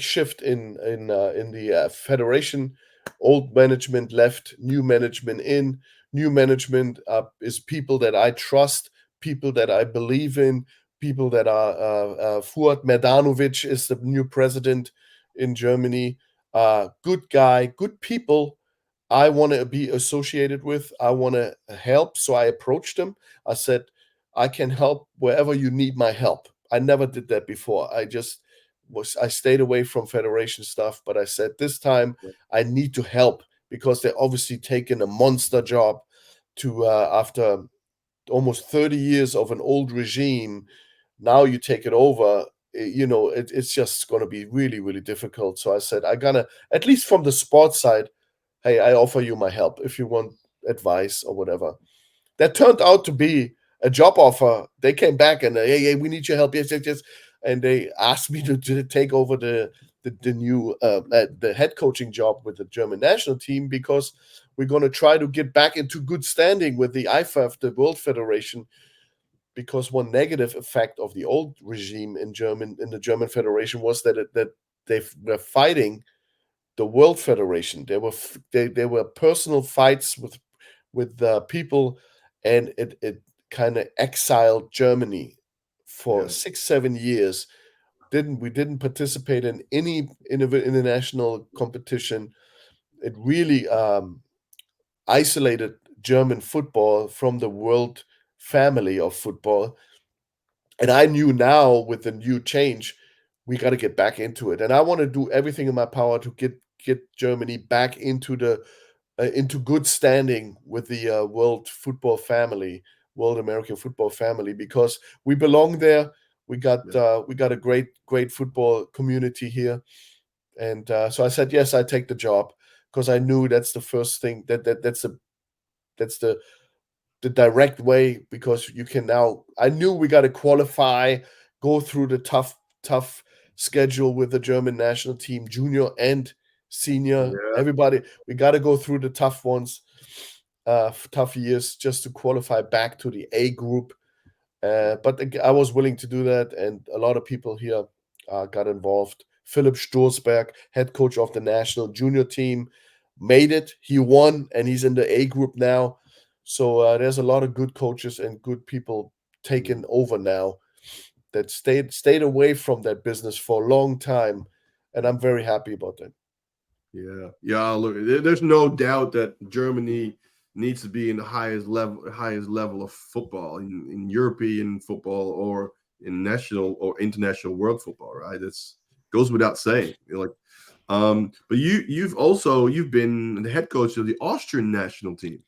shift in the federation. Old management left, new management in. New management is people that I trust, people that I believe in, people that are. Fuad Medanovic is the new president in Germany. Good guy, good people. I want to be associated with. I want to help. So I approached him. I said, I can help wherever you need my help. I never did that before. I stayed away from federation stuff, but I said this time I need to help because they're obviously taking a monster job to after almost 30 years of an old regime. Now you take it over. It's just going to be really, really difficult. So I said, I gotta, at least from the sports side, hey, I offer you my help if you want advice or whatever. That turned out to be a job offer. They came back and hey, we need your help. Yes, yes, yes. And they asked me to take over the new the head coaching job with the German national team because we're going to try to get back into good standing with the IFAF, the World Federation. Because one negative effect of the old regime in the German Federation was that they were fighting the World Federation. There were personal fights with people, and it kind of exiled Germany for Yeah, 6 7 years. We didn't participate in any international competition. It really isolated German football from the world family of football. And I knew now with the new change, we got to get back into it. And I want to do everything in my power to get Germany back into good standing with the world football family, world American football family, because we belong there. yeah, We got a great football community here, and so I said yes, I take the job because I knew that's the first thing that's the direct way because you can now. I knew we got to qualify, go through the tough schedule with the German national team, junior and senior. Yeah. Everybody, we got to go through the tough ones, tough years just to qualify back to the A group. But I was willing to do that, and a lot of people here got involved. Philipp Sturzberg, head coach of the national junior team, made it. He won, and he's in the A group now. So there's a lot of good coaches and good people taking over now that stayed away from that business for a long time, and I'm very happy about that. Yeah. Look, there's no doubt that Germany needs to be in the highest level of football in European football or in national or international world football, right? That's goes without saying. But you've been the head coach of the Austrian national team.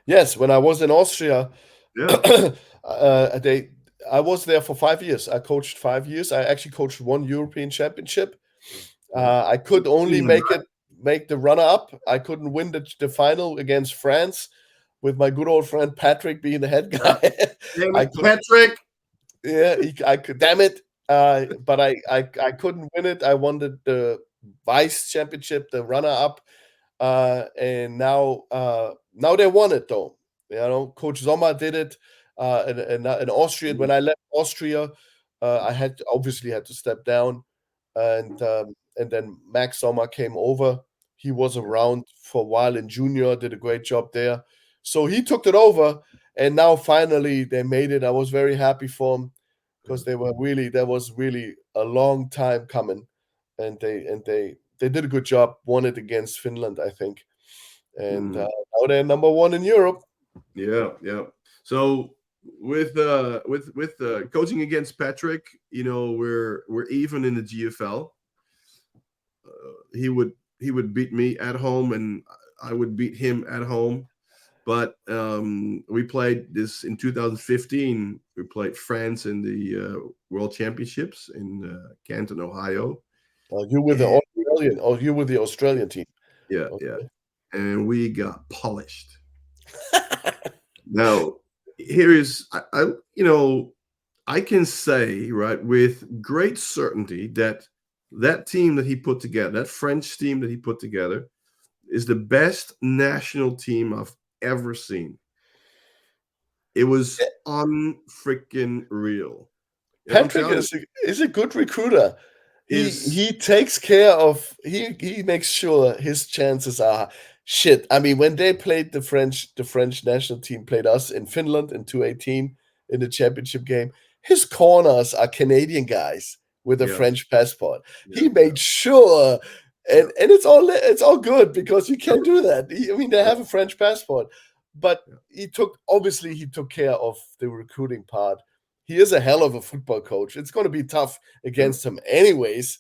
Yes, when I was in Austria, Yeah. I was there for 5 years. I coached 5 years. I actually coached one European championship. I could only make the runner up. I couldn't win the final against France with my good old friend Patrick being the head guy. Patrick. Yeah, I could. Damn it! But I couldn't win it. I won the vice championship, the runner up, and now they won it though. Coach Sommer did it, in Austria. When I left Austria, I had to step down, and then Max Sommer came over. He was around for a while in junior, did a great job there. So he took it over, and now finally they made it. I was very happy for him because that was really a long time coming, and they did a good job. Won it against Finland, I think, and now they're number one in Europe. Yeah. So with coaching against Patrick, we're even in the GFL. He would beat me at home, and I would beat him at home. But we played this in 2015. We played France in the World Championships in Canton, Ohio. You were the Australian, or you were the Australian team. Yeah, and we got polished. Now, here is I can say right with great certainty that team that he put together, that French team that he put together, is the best national team I've ever seen. It was unfreaking real. Patrick is a good recruiter. He takes care of he makes sure his chances are shit. I mean, when they played the French national team played us in Finland in 2018 in the championship game, his corners are Canadian guys with a French passport. He made sure, and it's all good because you can't do that. I mean, they have a French passport, but he took care of the recruiting part. He is a hell of a football coach. It's going to be tough against him anyways.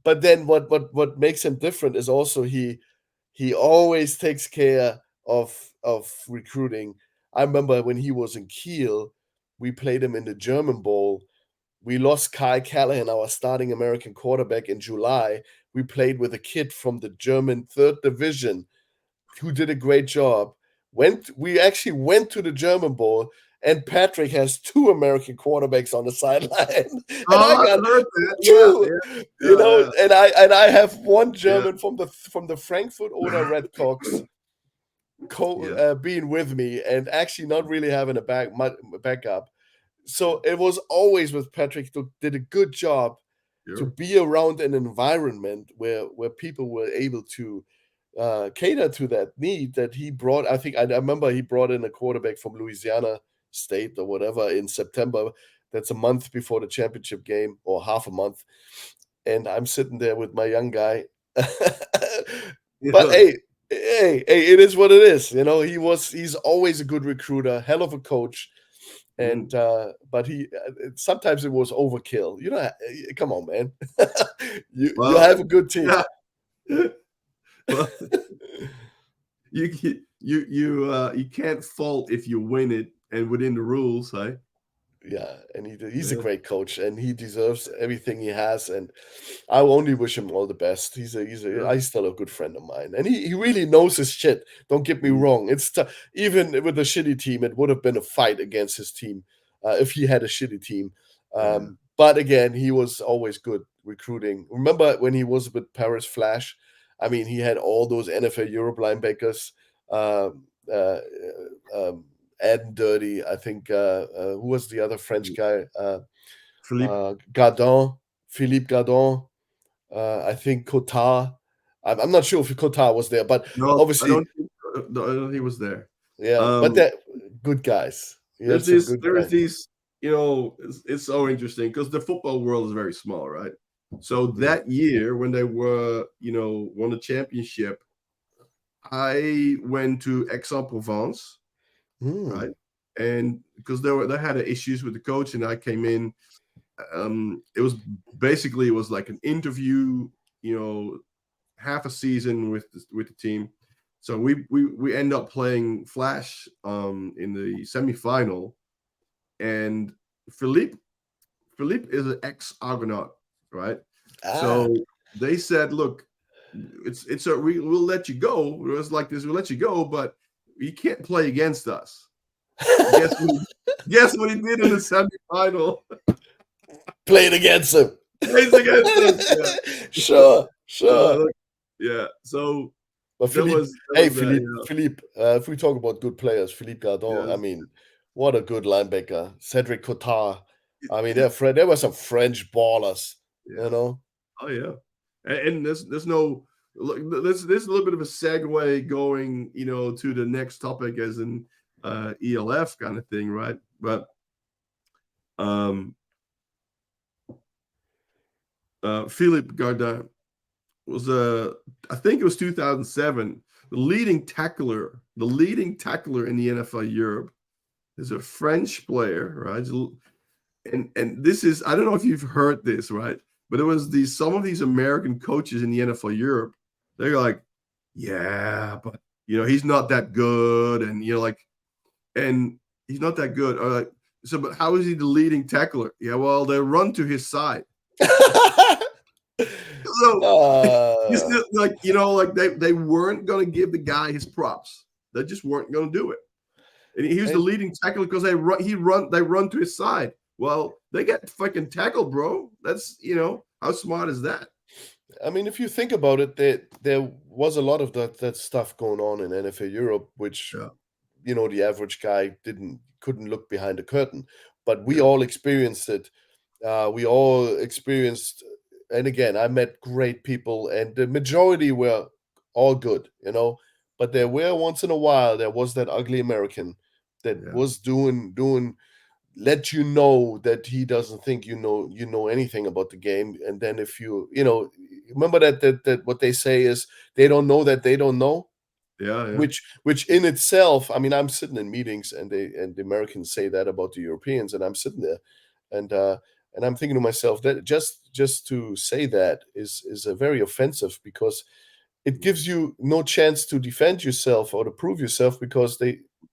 But then what makes him different is also he always takes care of recruiting. I remember when he was in Kiel, we played him in the German Bowl. We lost Kai Callahan, our starting American quarterback, in July. We played with a kid from the German third division who did a great job. We actually went to the German Bowl, and Patrick has two American quarterbacks on the sideline, and I got two. And I have one German from the Frankfurt Oder Redcocks being with me, and actually not really having a backup. So it was always with Patrick, who did a good job to be around an environment where people were able to cater to that need that he brought. I think I remember he brought in a quarterback from Louisiana State or whatever in September. That's a month before the championship game, or half a month. And I'm sitting there with my young guy. But hey, it is what it is. He's always a good recruiter, hell of a coach. And but he sometimes it was overkill. Come on, man. You have a good team. Yeah. Well, you can't fault if you win it and within the rules, hey? Yeah, and he's a great coach, and he deserves everything he has. And I only wish him all the best. He's still a good friend of mine, and he really knows his shit. Don't get me wrong. It's even with a shitty team, it would have been a fight against his team if he had a shitty team. But again, he was always good recruiting. Remember when he was with Paris Flash? I mean, he had all those NFL Europe linebackers. Um, uh, Ed and Dirty. I think who was the other French guy? Philippe. Gardon, Philippe Gardon. I think Cotard. I'm not sure if Cotard was there, but No, I obviously, don't think no, I don't think he was there. yeah. But Um, they're good guys. He had some good there is guys. these, it's so interesting because the football world is very small, right? So Mm. that year when they were, won the championship, I went to Aix-en-Provence, Mm. right? And because they had issues with the coach, and I came in. It was like an interview, half a season with the team. So we end up playing Flash in the semifinal, and Philippe Philippe is an ex-Argonaut, right? Ah. So they said, look, we'll let you go. It was like this, we'll let you go, but you can't play against us. Guess what? Guess what he did in the semifinal? Played against him. Plays against us. Yeah. Sure, sure. Look, yeah. So But that Philippe, was hey that. Philippe. If we talk about good players, Philippe Gardon. I Yes. mean, what a good linebacker. Cedric Cotard. I mean, there were some French ballers. You Yeah. know. Oh yeah. And there's no look. There's a little bit of a segue going, to the next topic, as in ELF kind of thing, right? But um, Philippe Gardin was I think it was 2007, the leading tackler in the NFL Europe is a French player, right? And this is, I don't know if you've heard this, right? But it was some of these American coaches in the NFL Europe, they're like, yeah, but he's not that good, and and he's not that good. Or like, so, but how is he the leading tackler? Yeah, well, they run to his side. So you uh, still like they weren't gonna give the guy his props. They just weren't gonna do it. And he was the and leading tackler because they run to his side. Well, they get fucking tackled, bro. That's how smart is that? I mean, if you think about it, there was a lot of that stuff going on in NFL Europe, which Yeah, the average guy couldn't look behind the curtain, but we yeah, all experienced it. We all experienced, and again, I met great people, and the majority were all good, but there were once in a while there was that ugly American that yeah, was doing let you know that he doesn't think you know anything about the game, and then if remember that what they say is they don't know that they don't know, yeah, yeah. which in itself, I mean, I'm sitting in meetings and the Americans say that about the Europeans, and I'm sitting there and I'm thinking to myself that just to say that is a very offensive, because it gives you no chance to defend yourself or to prove yourself, because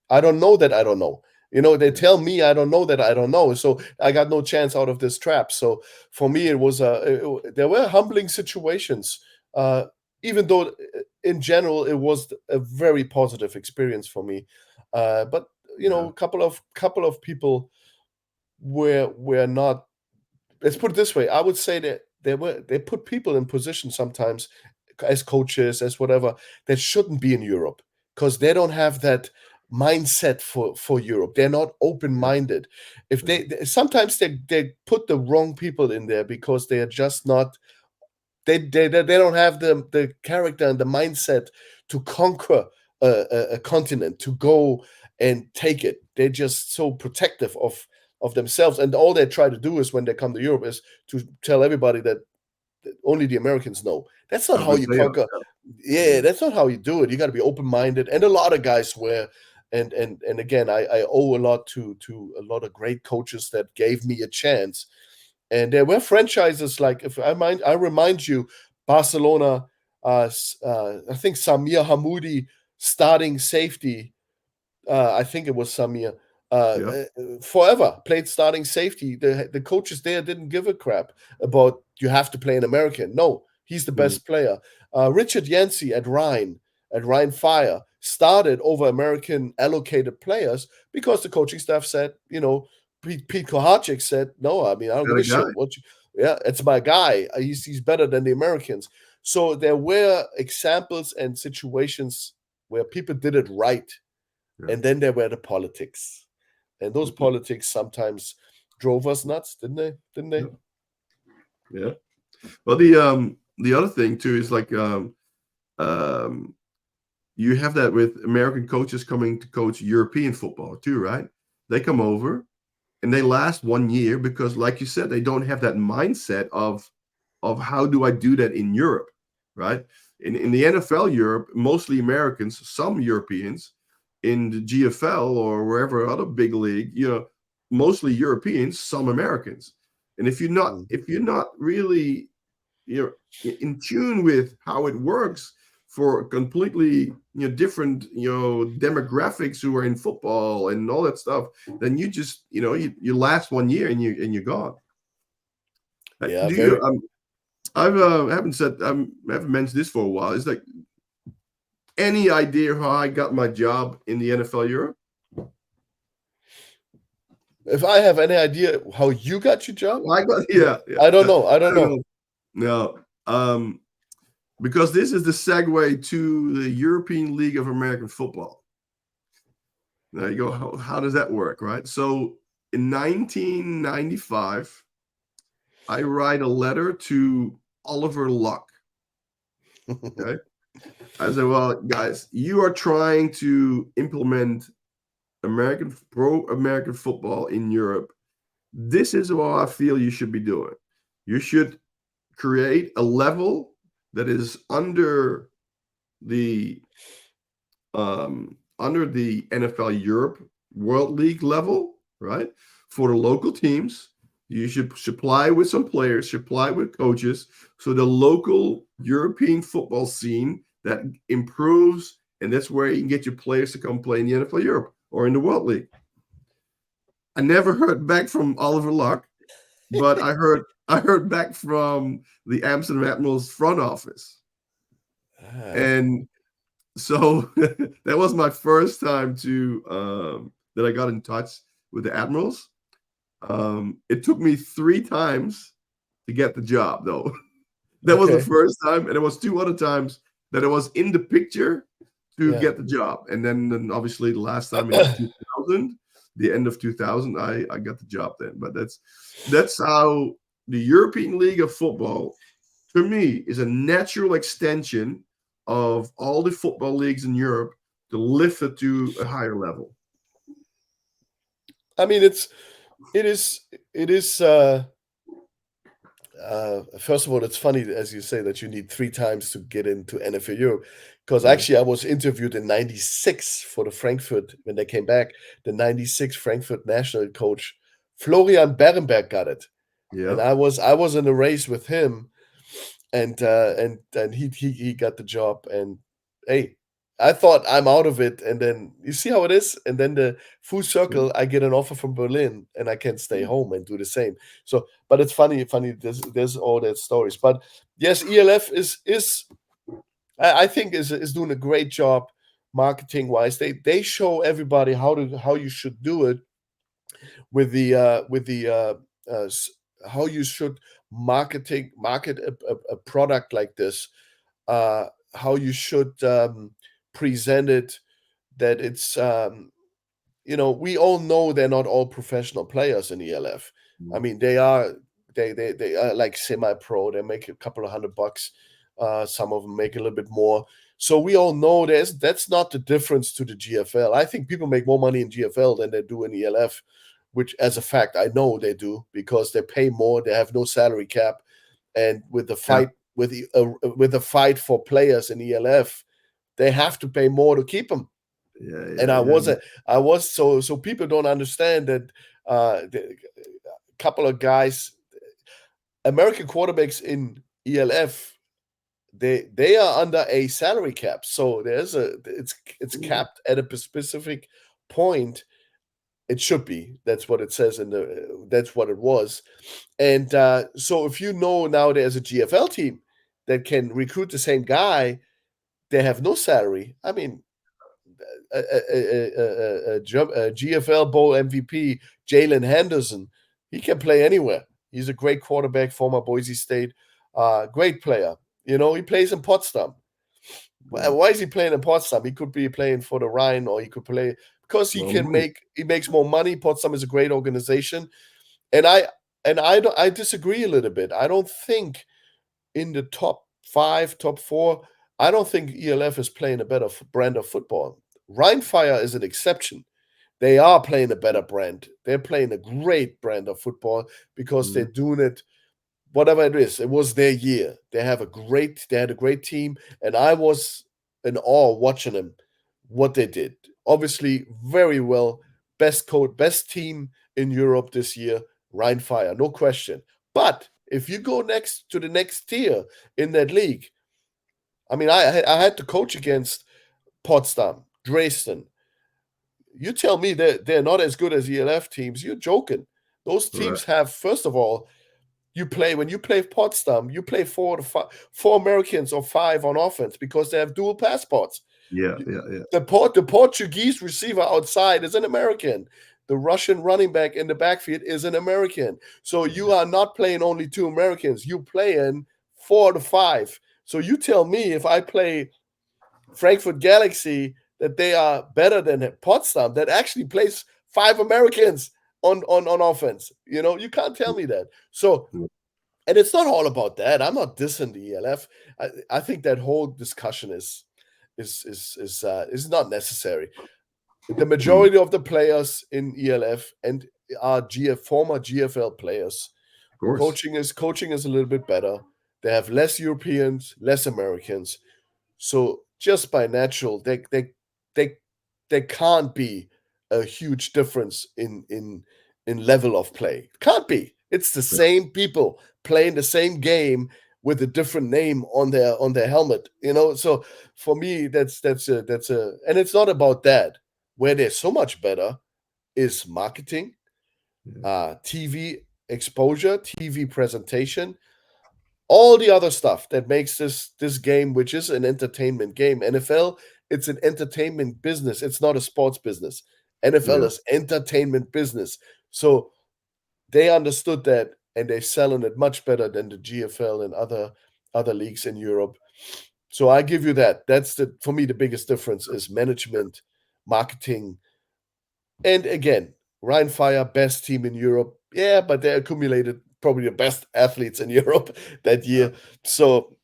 I don't know that I don't know. They Yeah. tell me I don't know that I don't know, so I got no chance out of this trap. So for me, it was there were humbling situations, uh, even though in general it was a very positive experience for me. But Yeah. a couple of people were not. Let's put it this way. I would say that they put people in positions sometimes as coaches, as whatever, that shouldn't be in Europe, because they don't have that mindset for Europe. They're not open Yeah. minded. If Yeah. sometimes they put the wrong people in there because they are just not. They don't have the character and the mindset to conquer a continent, to go and take it. They're just so protective of themselves, and all they try to do is when they come to Europe is to tell everybody that only the Americans know. That's not I was how gonna you say, conquer. yeah, Yeah, that's not how you do it. You got to be open minded, and a lot of guys were. And again, I owe a lot to a lot of great coaches that gave me a chance. And there were franchises like, if I remind you, Barcelona. I think Samir Hamoudi, starting safety. I think it was Samir. yeah, Forever played starting safety. The coaches there didn't give a crap about you have to play an American. No, he's the mm, best player. Richard Yancey at Rhine Fire, started over American allocated players because the coaching staff said, Pete Kohacek said, "No, I mean, I don't give a shit. Yeah, it's my guy. He's better than the Americans." So there were examples and situations where people did it right, and then there were the politics, and those politics sometimes drove us nuts, didn't they? Didn't they? Yeah. Well, the other thing too is like you have that with American coaches coming to coach European football too, right? They come over and they last 1 year because, like you said, they don't have that mindset of how do I do that in Europe, right? In the NFL Europe, mostly Americans, some Europeans. In the GFL or wherever other big league, mostly Europeans, some Americans. And if you're not really in tune with how it works for completely different demographics who are in football and all that stuff, then you just you last 1 year and you're gone. Yeah, do you I haven't mentioned this for a while. It's like, any idea how I got my job in the NFL Europe? If I have any idea how you got your job? Yeah. I don't know. I don't know. No. Because this is the segue to the European League of American Football. There you go. How does that work, right? So in 1995, I write a letter to Oliver Luck. Okay. I said, well, guys, you are trying to implement pro-American football in Europe. This is what I feel you should be doing. You should create a level that is under the NFL Europe World League level, right? For the local teams. You should supply with some players, supply with coaches, so the local European football scene that improves, and that's where you can get your players to come play in the NFL Europe or in the World League. I never heard back from Oliver Luck, but I heard back from the Amsterdam Admirals front office. And so that was my first time that I got in touch with the Admirals. It took me 3 times to get the job, though. That was the first time, and it was 2 other times that I was in the picture to get the job. And then obviously the last time in 2000, the end of 2000, I got the job then. But that's how the European League of Football, to me, is a natural extension of all the football leagues in Europe to lift it to a higher level. I mean, it is first of all, it's funny, as you say, that you need 3 times to get into NFL Europe, because actually I was interviewed in 96 for the Frankfurt, when they came back, the 96 Frankfurt national coach Florian Berenberg got it. And I was in a race with him, and he got the job. And hey, I thought I'm out of it, and then you see how it is, and then the full circle, I get an offer from Berlin, and I can stay home and do the same. So, but it's funny. There's all that stories. But yes, ELF is I think is doing a great job marketing wise. They show everybody how you should do it with the how you should market a product like this, how you should present it, that it's we all know they're not all professional players in ELF. I mean, they are like semi-pro. They make a couple of $100. Some of them make a little bit more. So we all know that's not the difference to the GFL. I think people make more money in GFL than they do in ELF, which, as a fact, I know they do, because they pay more. They have no salary cap, and with the fight with the fight for players in ELF, they have to pay more to keep them. I was so people don't understand that a couple of guys, American quarterbacks in ELF, they are under a salary cap. So it's capped at a specific point. It should be. That's what it says that's what it was. And so if you know now there's a GFL team that can recruit the same guy, they have no salary. I mean, GFL Bowl MVP, Jalen Henderson. He can play anywhere. He's a great quarterback, former Boise State, great player. He plays in Potsdam. Why is he playing in Potsdam? He could be playing for the Rhine, or he could play because he makes more money. Potsdam is a great organization, and I disagree a little bit. I don't think in the top 5, top 4, I don't think ELF is playing a better brand of football. Rheinfire is an exception. They are playing a better brand. They're playing a great brand of football because they're doing it, whatever it is. It was their year. They had a great team, and I was in awe watching them, what they did. Obviously, very well. Best coach, best team in Europe this year, Rheinfire, no question. But if you go next to the next tier in that league, I mean, I had to coach against Potsdam, Dresden. You tell me that they're not as good as ELF teams. You're joking. Those teams have, first of all, when you play Potsdam, you play 4 Americans or 5 on offense because they have dual passports. Yeah. The Portuguese receiver outside is an American. The Russian running back in the backfield is an American. So you are not playing only 2 Americans. You playing 4 to 5. So you tell me if I play Frankfurt Galaxy that they are better than Potsdam that actually plays 5 Americans on offense. You can't tell me that. So, and it's not all about that. I'm not dissing the ELF. I think that whole discussion is not necessary. The majority of the players in ELF and are former GFL players. Coaching is a little bit better. They have less Europeans, less Americans. So just by natural, they can't be a huge difference in level of play. Can't be. It's the same people playing the same game with a different name on their helmet. So for me, that's a and it's not about that. Where they're so much better is marketing, TV exposure, TV presentation, all the other stuff that makes this game, which is an entertainment game. NFL, it's an entertainment business. It's not a sports business. NFL is entertainment business. So they understood that, and they're selling it much better than the GFL and other leagues in Europe. So I give you that. That's for me, the biggest difference is management, marketing. And again, Rheinfire, best team in Europe. Yeah, but they accumulated probably the best athletes in Europe that year. So,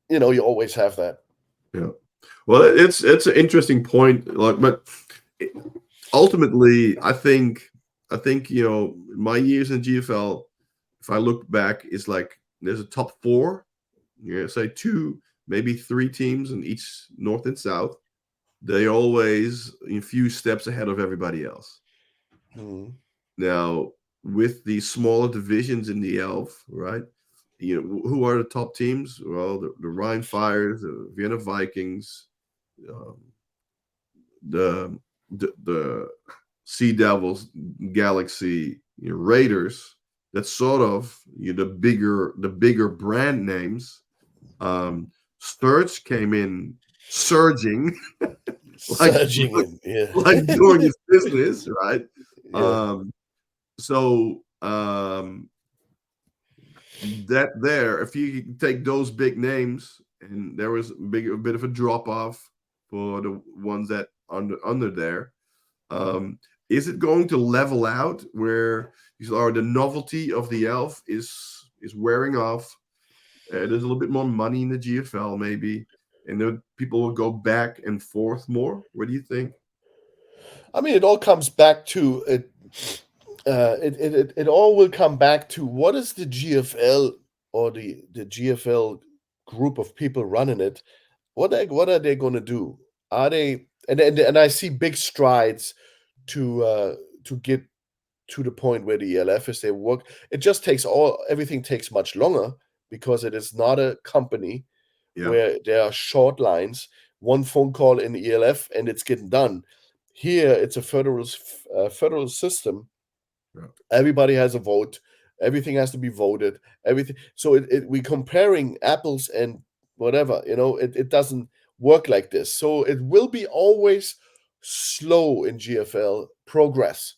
you always have that. Yeah. Well, it's an interesting point. But ultimately, I think my years in GFL, if I look back, is like there's a top 4, say 2, maybe 3 teams in each North and South. They always a few steps ahead of everybody else. Now, with the smaller divisions in the ELF, right? Who are the top teams? Well, the Rhine Fires, the Vienna Vikings, the Sea Devils, Galaxy, Raiders. That's sort of the bigger brand names. Sturge came in surging, like doing his business, right? Yeah. That there, if you take those big names, and there was a bit of a drop off for the ones that under there. Is it going to level out where the novelty of the ELF is wearing off? There's a little bit more money in the GFL, maybe, and then people will go back and forth more. What do you think? I mean, it all comes back to it. It all will come back to what is the GFL or the GFL group of people running it. What are they going to do? Are they and I see big strides to get to the point where the ELF is they work. It just everything takes much longer because it is not a company where there are short lines, one phone call in the ELF and it's getting done. Here it's a federal system. Everybody has a vote. Everything has to be voted. Everything. So we comparing apples and whatever. It doesn't work like this. So it will be always slow in GFL. Progress,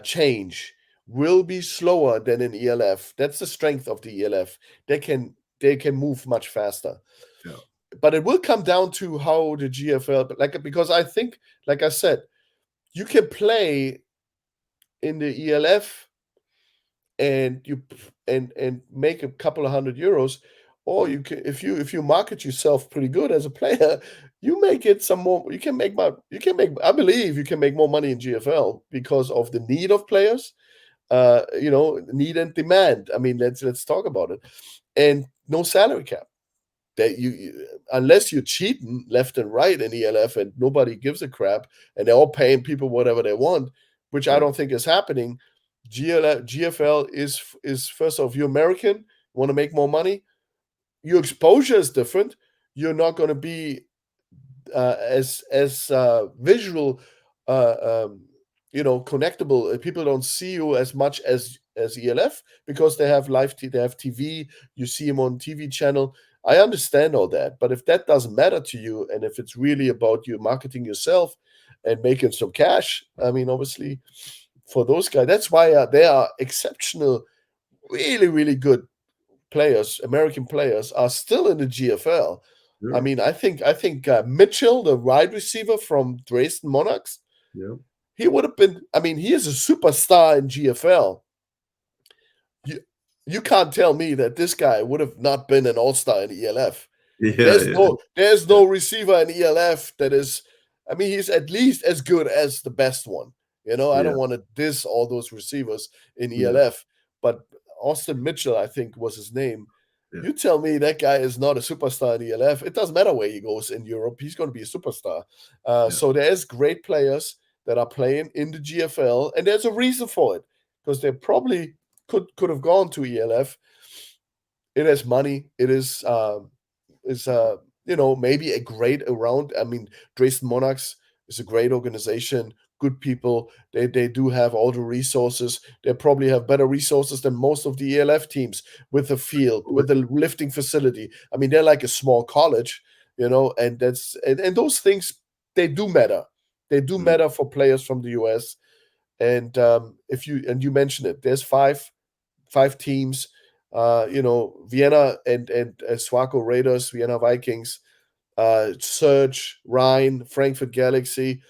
change will be slower than in ELF. That's the strength of the ELF. They can move much faster. Yeah. But it will come down to how the GFL, because I think, like I said, you can play in the ELF and make a couple of €100, or you can, if you market yourself pretty good as a player, you may get some more. You can make I believe you can make more money in GFL because of the need of players. Need and demand. I mean, let's talk about it. And no salary cap. That unless you're cheating left and right in ELF and nobody gives a crap, and they're all paying people whatever they want, which I don't think is happening. GFL is first off, you're American, want to make more money. Your exposure is different. You're not going to be as visual, connectable. People don't see you as much as ELF because they have they have TV. You see them on TV channel. I understand all that, but if that doesn't matter to you, and if it's really about you marketing yourself and making some cash, I mean, obviously, for those guys, that's why they are exceptional, really, really good players. American players are still in the GFL. Sure. I mean, I think Mitchell, the wide receiver from Dresden Monarchs, Yeah. he would have been. I mean, he is a superstar in GFL. You can't tell me that this guy would have not been an all-star in ELF. Yeah. There's no receiver in ELF that is. I mean, he's at least as good as the best one. I don't want to diss all those receivers in ELF, but Austin Mitchell, I think was his name. Yeah. You tell me that guy is not a superstar in ELF. It doesn't matter where he goes in Europe. He's going to be a superstar. So there's great players that are playing in the GFL, and there's a reason for it because they probably could have gone to ELF. It has money. It is maybe a great around. I mean, Dresden Monarchs is a great organization, good people. They do have all the resources. They probably have better resources than most of the ELF teams with the field, with the lifting facility. I mean, they're like a small college, and that's and those things, they do matter. They do matter for players from the US. And you mentioned it, there's five teams. Vienna and Swaco Raiders, Vienna Vikings, Surge, Rhine, Frankfurt Galaxy.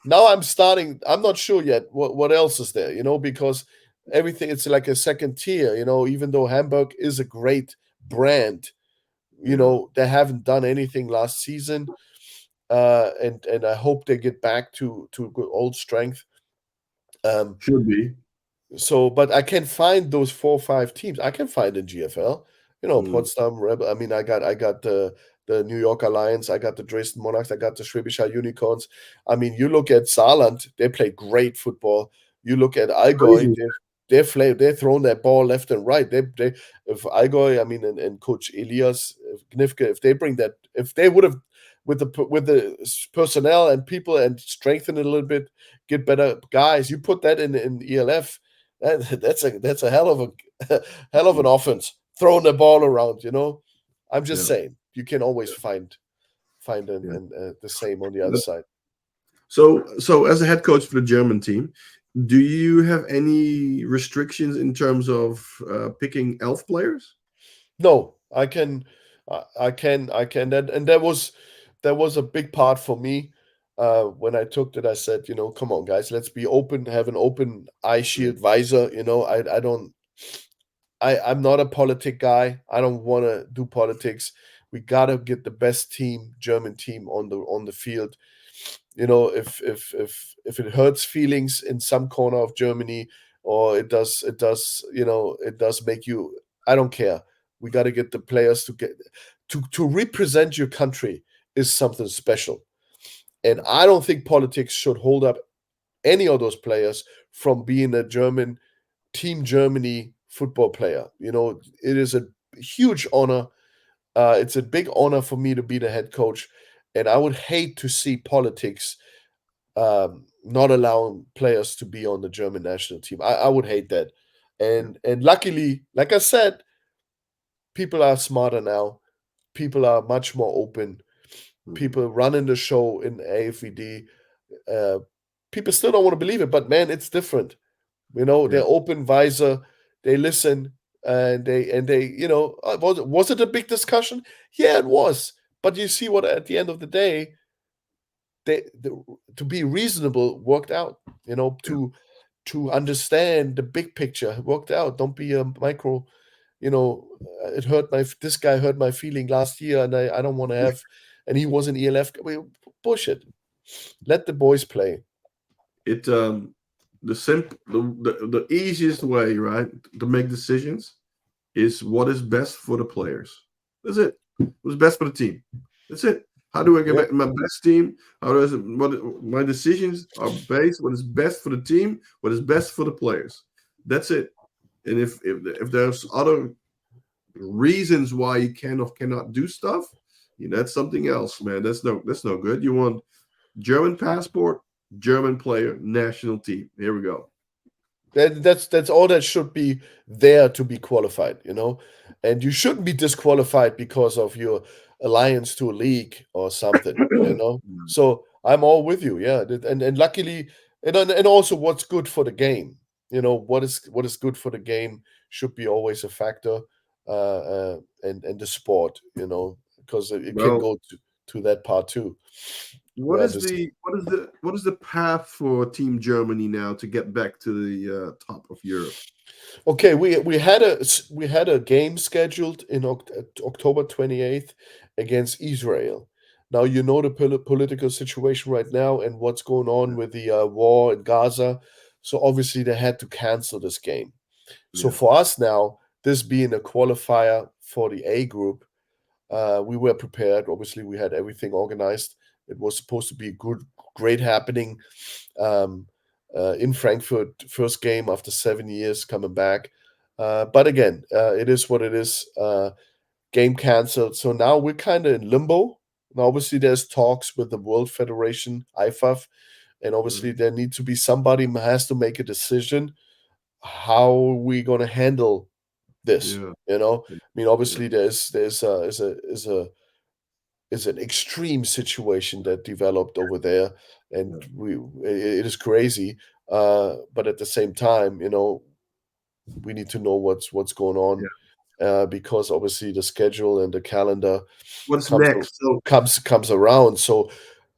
Now I'm not sure yet what else is there, because everything, it's like a second tier, even though Hamburg is a great brand, they haven't done anything last season. And I hope they get back to good old strength. Should be. So, but I can find those 4 or 5 teams. I can find in GFL, Potsdam Rebel. I mean, I got the New York Alliance. I got the Dresden Monarchs. I got the Schwäbisch Hall Unicorns. I mean, you look at Saarland, they play great football. You look at Allgäu, they're throwing that ball left and right. If Allgäu, I mean, and Coach Elias Gnifke, if they bring that, if they would have with the personnel and people and strengthen it a little bit, get better guys, you put that in ELF. That's a hell of an offense, throwing the ball around. I'm just saying, you can always find the same on the other side. So as a head coach for the German team, do you have any restrictions in terms of picking elf players? No, I can. And that was a big part for me. When I took that, I said, come on, guys, let's be open, have an open eye shield visor. I'm not a politic guy. I don't want to do politics. We gotta get the best German team on the field. If it hurts feelings in some corner of Germany, or it does make you, I don't care. We got to get the players to represent your country is something special. And I don't think politics should hold up any of those players from being a Team Germany football player. It is a huge honor. It's a big honor for me to be the head coach. And I would hate to see politics not allowing players to be on the German national team. I would hate that. And luckily, like I said, people are smarter now. People are much more open. People running the show in AFVD Uh, People still don't want to believe it, but man, it's different. They're Yeah. open visor, they listen, and they was it a big discussion? Yeah, it was. But you see what at the end of the day, to be reasonable worked out. Yeah. To understand the big picture worked out. Don't be a micro. This guy hurt my feeling last year, and I don't want to have. And he was an ELF. Bullshit. Let the boys play. It the easiest way, right, to make decisions is what is best for the players. That's it. What's best for the team. That's it. How do I get Yeah. back my best team? How does it, what my decisions are based? What is best for the team? What is best for the players? That's it. And if there's other reasons why you can or cannot do stuff, that's something else, man. That's no good. You want German passport, German player, national team. Here we go. That's all that should be there to be qualified, and you shouldn't be disqualified because of your alliance to a league or something. So I'm all with you, yeah. And luckily, and also what's good for the game, what is good for the game should be always a factor, and the sport, because it can Well, go to that part too, what where is this. the path for Team Germany now to get back to the top of Europe? Okay, we had a game scheduled in October 28th against Israel. Now you know the political situation right now and what's going on with the war in Gaza. So obviously they had to cancel this game. So Yeah. for us now, this being a qualifier for the A group, we were prepared. Obviously, we had everything organized. It was supposed to be a great happening, um, in Frankfurt. First game after 7 years coming back. But again, it is what it is. Game canceled. So now we're kind of in limbo. Now, obviously, there's talks with the World Federation, IFAF, and obviously Mhm. there needs to be somebody who has to make a decision how we going to handle this. Yeah. I mean, Yeah. obviously, there's an extreme situation that developed over there, and Yeah. it is crazy. But at the same time, we need to know what's going on, Yeah. because obviously the schedule and the calendar What's comes next? So comes around. So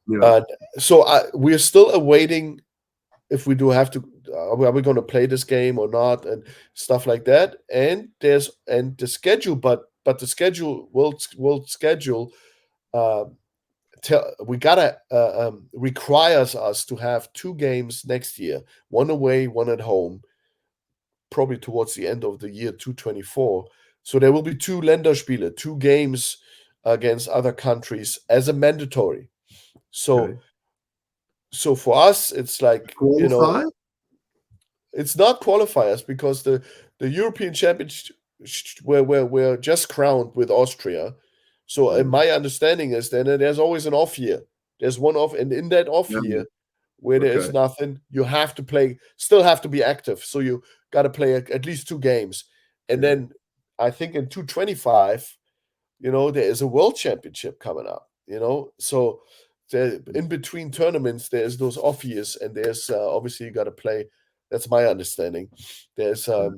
yeah. uh, we're still awaiting if we do have to. Are we going to play this game or not, and stuff like that. And the schedule, but the schedule world schedule. Uh, we gotta requires us to have two games next year, one away, one at home, probably towards the end of the year 2024. So there will be two Länderspiele, two games against other countries as a mandatory. So Okay. so for us, it's like, Qualify? it's not qualifiers because the European Championship we're just crowned with Austria. So Mm. my understanding is then there's always an off year. There's one off, and in that off Yeah. year where there Okay. is nothing, you have to play, still have to be active. So you got to play at least two games, and Yeah. then I think in 225, there is a world championship coming up. So in between tournaments, there's those off years, and there's obviously you got to play. That's my understanding. There's Yeah.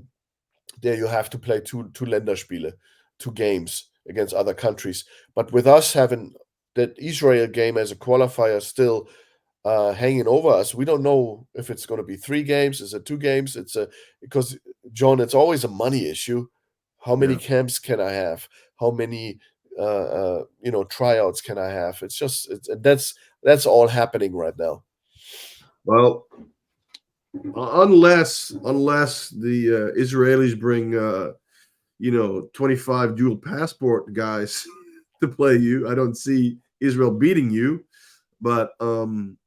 there you have to play two Länderspiele, two games against other countries. But with us having that Israel game as a qualifier still hanging over us, we don't know if it's going to be three games. Is it two games? Because John, it's always a money issue. How many Yeah. camps can I have? How many tryouts can I have? And that's all happening right now. Well, unless the Israelis bring 25 dual passport guys to play you, I don't see Israel beating you. But um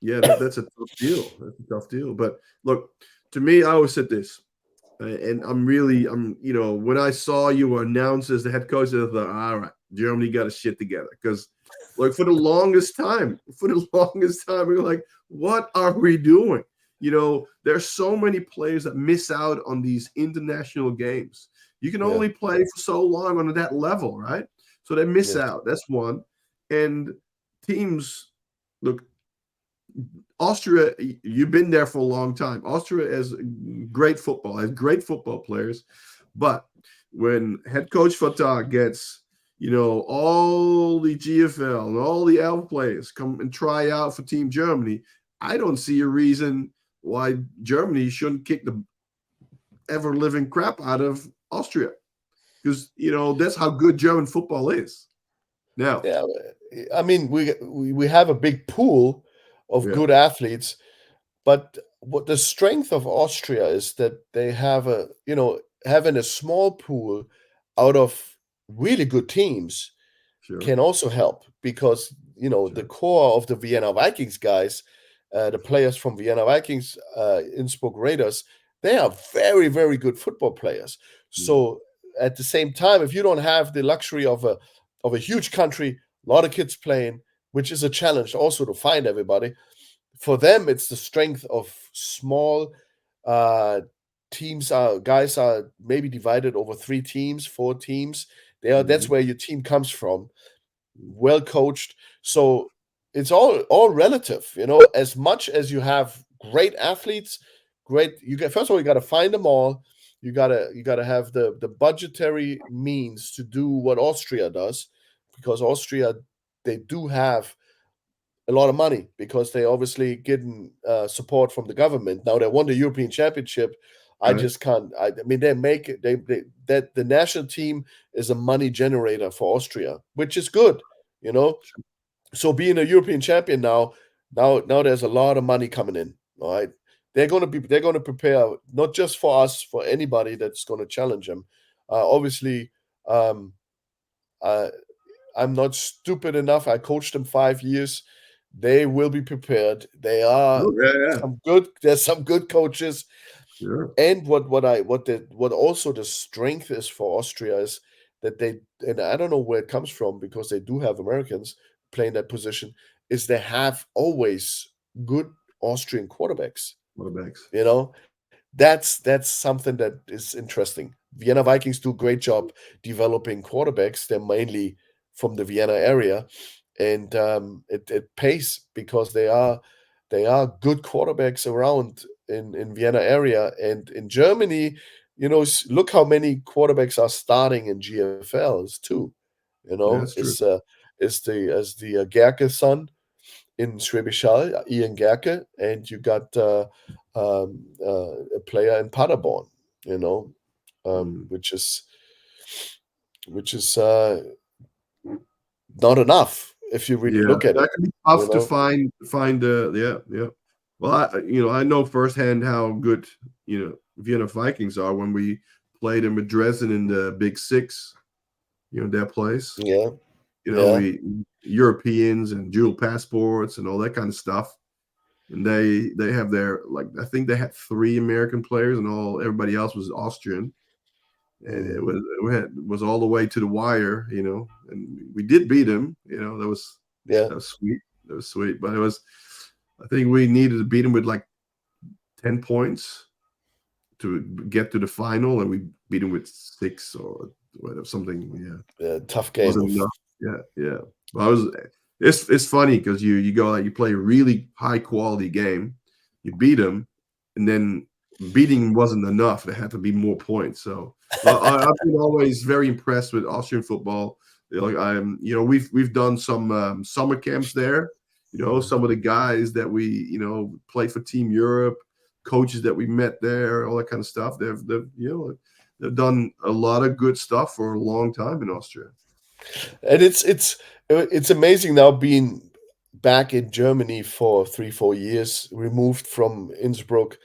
yeah, that's a tough deal. That's a tough deal. But look, to me, I always said this, and when I saw you announced as the head coach, I thought, all right, Germany got his shit together. Because, like, for the longest time, we were like, what are we doing? There's so many players that miss out on these international games. You can Yeah, only play for so long on that level, right? So they miss yeah, out. That's one. And teams look, Austria, you've been there for a long time. Austria has great football, has great football players, but when head coach Fatah gets, all the GFL and all the L players come and try out for Team Germany, I don't see a reason why Germany shouldn't kick the ever living crap out of Austria, because that's how good German football is. Now, Yeah, I mean, we have a big pool of yeah, good athletes, but what the strength of Austria is that they have having a small pool out of really good teams sure, can also help, because the sure, core of the Vienna Vikings guys, the players from Vienna Vikings, Innsbruck Raiders, they are very, very good football players. mm, So at the same time, if you don't have the luxury of a huge country, a lot of kids playing, which is a challenge also to find everybody, for them it's the strength of small uh teams. Are guys are maybe divided over 3 teams, 4 teams. That's mhm, where your team comes from, well coached. So it's all relative, as much as you have great athletes, great, you get, first of all, you got to find them all. You got to have the budgetary means to do what Austria does, because Austria, they do have a lot of money, because they obviously getting support from the government. Now they won the European Championship. I right, just can't. I mean, they make it. They that the national team is a money generator for Austria, which is good. You know, so being a European champion now there's a lot of money coming in. All right, they're going to prepare not just for us, for anybody that's going to challenge them. Obviously, um, uh, I'm not stupid enough. I coached them 5 years. They will be prepared. They are oh, yeah, yeah, some good. There's some good coaches. sure, And what also the strength is for Austria is that they, and I don't know where it comes from, because they do have Americans playing that position, is they have always good Austrian quarterbacks. quarterbacks, You know, that's something that is interesting. Vienna Vikings do a great job developing quarterbacks. They're mainly from the Vienna area, and it pays, because they are good quarterbacks around in Vienna area. And in Germany, look how many quarterbacks are starting in GFLs too. yeah, that's true. Is the Gerke son in Schwäbisch Hall, Ian Gerke, and you got a player in Paderborn, you know, Mm. which is not enough if you really Yeah, look at that it, can be you tough to know. find. Yeah, yeah. Well, I know firsthand how good Vienna Vikings are when we played them with Dresden in the Big Six. Their place. Yeah, yeah, We Europeans and dual passports and all that kind of stuff. And they have their, like, I think they had 3 American players and everybody else was Austrian. And it mm, was it was all the way to the wire, and we did beat him. That was yeah, that was sweet. That was sweet. But I think we needed to beat him with like 10 points to get to the final, and we beat him with 6 or whatever, something. Yeah, tough game wasn't of enough. Yeah, yeah. But it's funny because you go you play a really high quality game, you beat them, and then beating wasn't enough. There had to be more points. So I've been always very impressed with Austrian football. Like we've done some summer camps there. mm. Some of the guys that we played for Team Europe, coaches that we met there, all that kind of stuff. They've done a lot of good stuff for a long time in Austria. And it's amazing now being back in Germany for 3-4 years, removed from Innsbruck.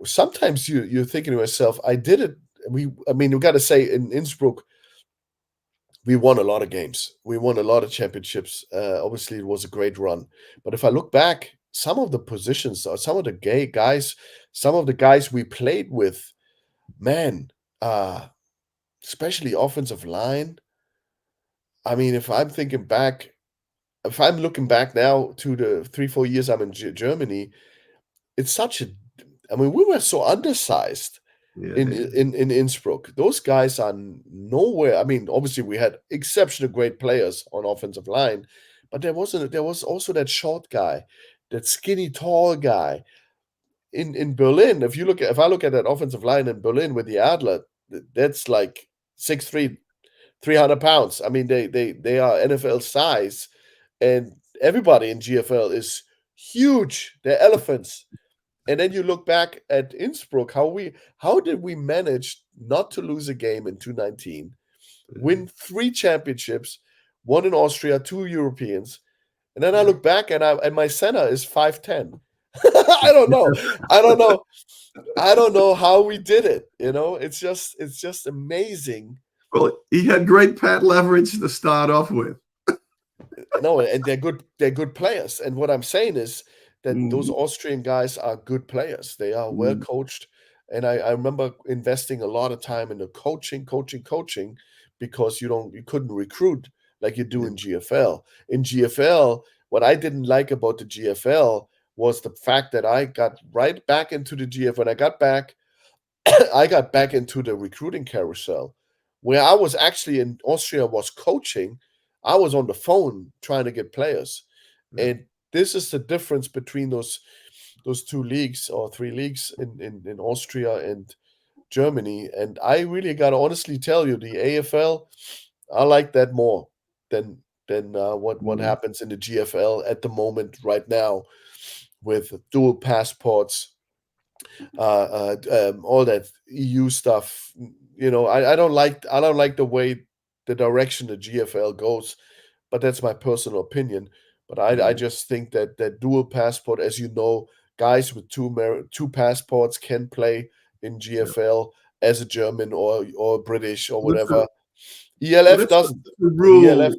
Sometimes you're thinking to yourself, I did it. I mean, we got to say, in Innsbruck, we won a lot of games. We won a lot of championships. Obviously, it was a great run. But if I look back, some of the positions, or some of the guys, some of the guys we played with, man, uh, especially offensive line. I mean, if I'm looking back now to the 3-4 years I'm in Germany, it's such a. I mean, we were so undersized Yeah, in yeah, in Innsbruck. Those guys are nowhere. I mean, obviously we had exceptional great players on offensive line, but there was also that short guy, that skinny tall guy in Berlin. If I look at that offensive line in Berlin with the Adler, that's like 6'3", 300 pounds. I mean, they are NFL size, and everybody in GFL is huge. They're elephants. And then you look back at Innsbruck, how did we manage not to lose a game in 2019, win 3 championships, one in Austria, 2 Europeans, and then I look back and my center is 5'10". I don't know. I don't know. I don't know how we did it. It's just amazing. Well, he had great pad leverage to start off with. No, and they're good players. And what I'm saying is that those Austrian guys are good players. They are well coached. And I remember investing a lot of time in the coaching, because you couldn't recruit like you do in GFL. In GFL, what I didn't like about the GFL was the fact that I got right back into the GFL. When I got back, I got back into the recruiting carousel, where I was actually in Austria was coaching. I was on the phone trying to get players. And this is the difference between those 2 leagues or 3 leagues in Austria and Germany. And I really got to honestly tell you, the AFL, I like that more than what happens in the GFL at the moment right now, with dual passports, all that EU stuff. I don't like the way, the direction the GFL goes, but that's my personal opinion. But I just think that dual passport, as you know, guys with 2 passports can play in GFL as a German or British or whatever. ELF doesn't. That's a rule.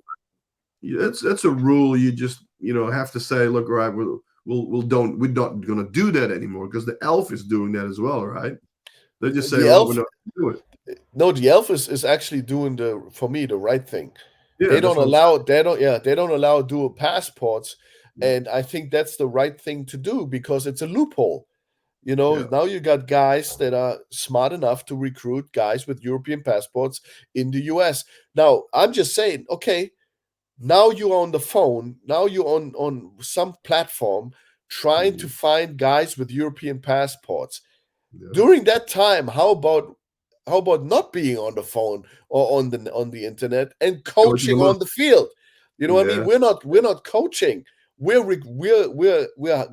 That's a rule. You just have to say, look, right, we're not going to do that anymore, because the ELF is doing that as well, right? They just say, we're not going to do it. No, the ELF is actually doing for me the right thing. Yeah, they don't allow dual passports, and I think that's the right thing to do, because it's a loophole. Now you got guys that are smart enough to recruit guys with European passports in the US. Now, I'm just saying, okay, now you're on the phone, now you're on some platform trying to find guys with European passports. During that time, how about not being on the phone or on the internet and coaching on the field? You know what I mean? We're not coaching. We're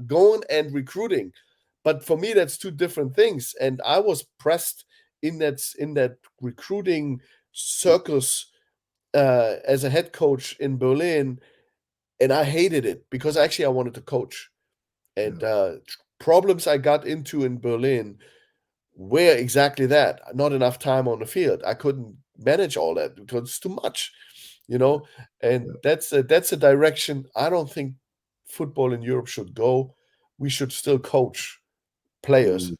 going and recruiting. But for me, that's 2 different things. And I was pressed in that recruiting circus as a head coach in Berlin, and I hated it, because actually I wanted to coach. And problems I got into in Berlin were exactly that. Not enough time on the field. I couldn't manage all that because it's too much, and that's a direction I don't think football in Europe should go. We should still coach players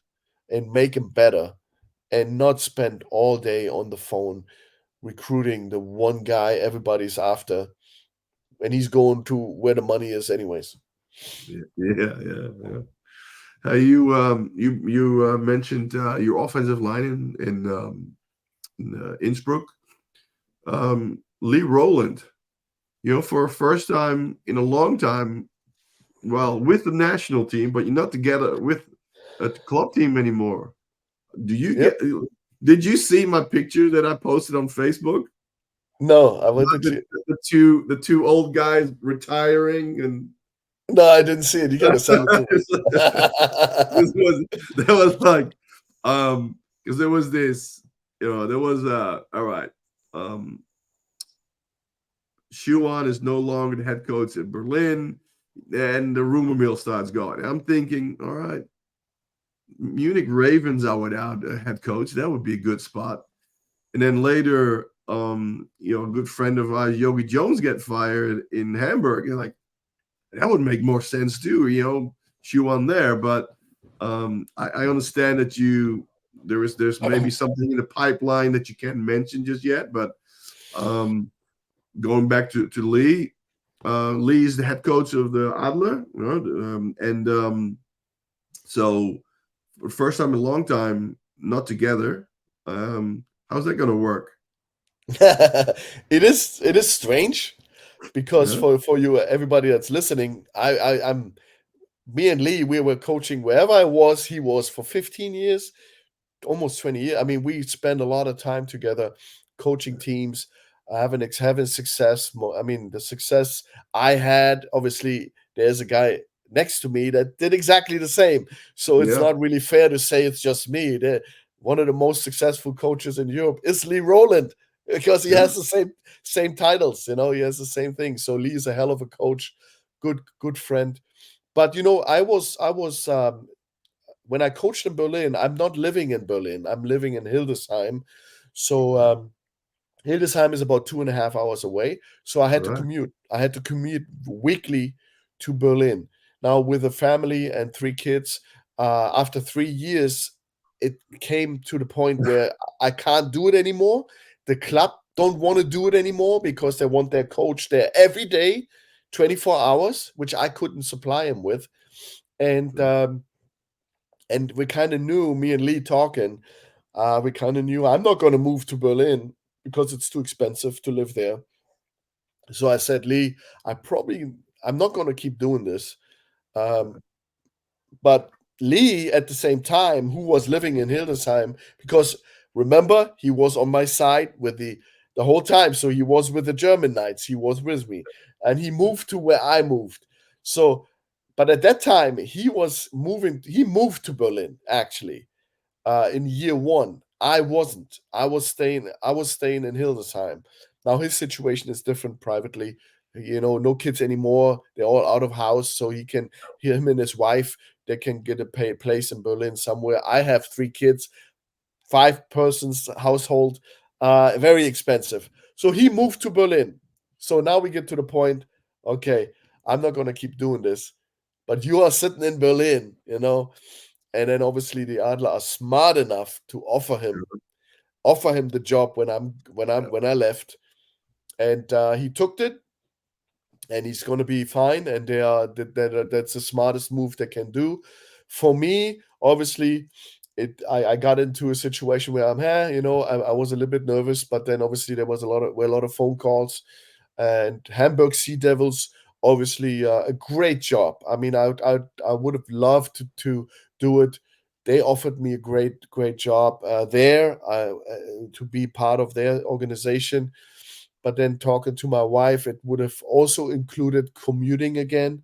and make them better, and not spend all day on the phone recruiting the one guy everybody's after, and he's going to where the money is anyways. Yeah. You mentioned your offensive line in Innsbruck. Lee Rowland, for a first time in a long time, well, with the national team, but you're not together with a club team anymore. Did you see my picture that I posted on Facebook? No, I went to the 2 old guys retiring, and no, I didn't see it. You gotta send it to me. That was like, because there was this, there was all right. Shuan is no longer the head coach at Berlin, and the rumor mill starts going. I'm thinking, all right, Munich Ravens are without a head coach. That would be a good spot. And then later, a good friend of ours, Yogi Jones, get fired in Hamburg. And like, that would make more sense too, Shuan there. But I understand that there's maybe something in the pipeline that you can't mention just yet. But going back to Lee, Lee is the head coach of the Adler, so for the first time in a long time, not together. How's that going to work? It is strange. because Yeah. for you, everybody that's listening, I'm me and Lee, we were coaching wherever I was. He was for 15 years, almost 20 years. I mean, we spent a lot of time together coaching teams, having success. I mean, the success I had, obviously, there's a guy next to me that did exactly the same. So it's Yeah. not really fair to say it's just me. One of the most successful coaches in Europe is Lee Rowland because he Yeah. has the same titles. He has the same thing. So Lee is a hell of a coach, good friend. But I was when I coached in Berlin, I'm not living in Berlin. I'm living in Hildesheim. So Hildesheim is about 2.5 hours away. So I had to Right. commute. I had to commute weekly to Berlin. Now, with a family and 3 kids, after 3 years, it came to the point where I can't do it anymore. The club don't want to do it anymore because they want their coach there every day, 24 hours, which I couldn't supply him with. And we kind of knew, me and Lee talking, we kind of knew I'm not going to move to Berlin because it's too expensive to live there. So I said, Lee, I'm not going to keep doing this. Um, but Lee, at the same time, who was living in Hildesheim, because remember, he was on my side with the whole time. So he was with the German Knights. He was with me. And he moved to where I moved. So, but at that time, he moved to Berlin, actually, in year one. I wasn't. I was staying in Hildesheim. Now his situation is different privately. No kids anymore. They're all out of house, so him and his wife, they can get a place in Berlin somewhere. I have 3 kids, 5 persons household, very expensive. So he moved to Berlin. So now we get to the point. Okay, I'm not gonna keep doing this, but you are sitting in Berlin. And then obviously the Adler are smart enough to offer him the job when I left, and he took it, and he's going to be fine. And that's the smartest move they can do. For me, obviously, I got into a situation where I was a little bit nervous, but then obviously there was a lot of phone calls, and Hamburg Sea Devils, obviously, a great job. I mean, I would have loved to do it. They offered me a great job there, to be part of their organization. But then talking to my wife, it would have also included commuting again,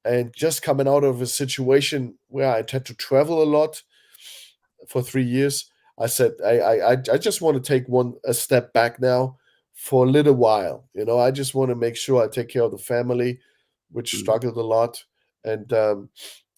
and just coming out of a situation where I had to travel a lot for 3 years. I said, I just want to take a step back now for a little while. I just want to make sure I take care of the family, which Mm. struggled a lot, and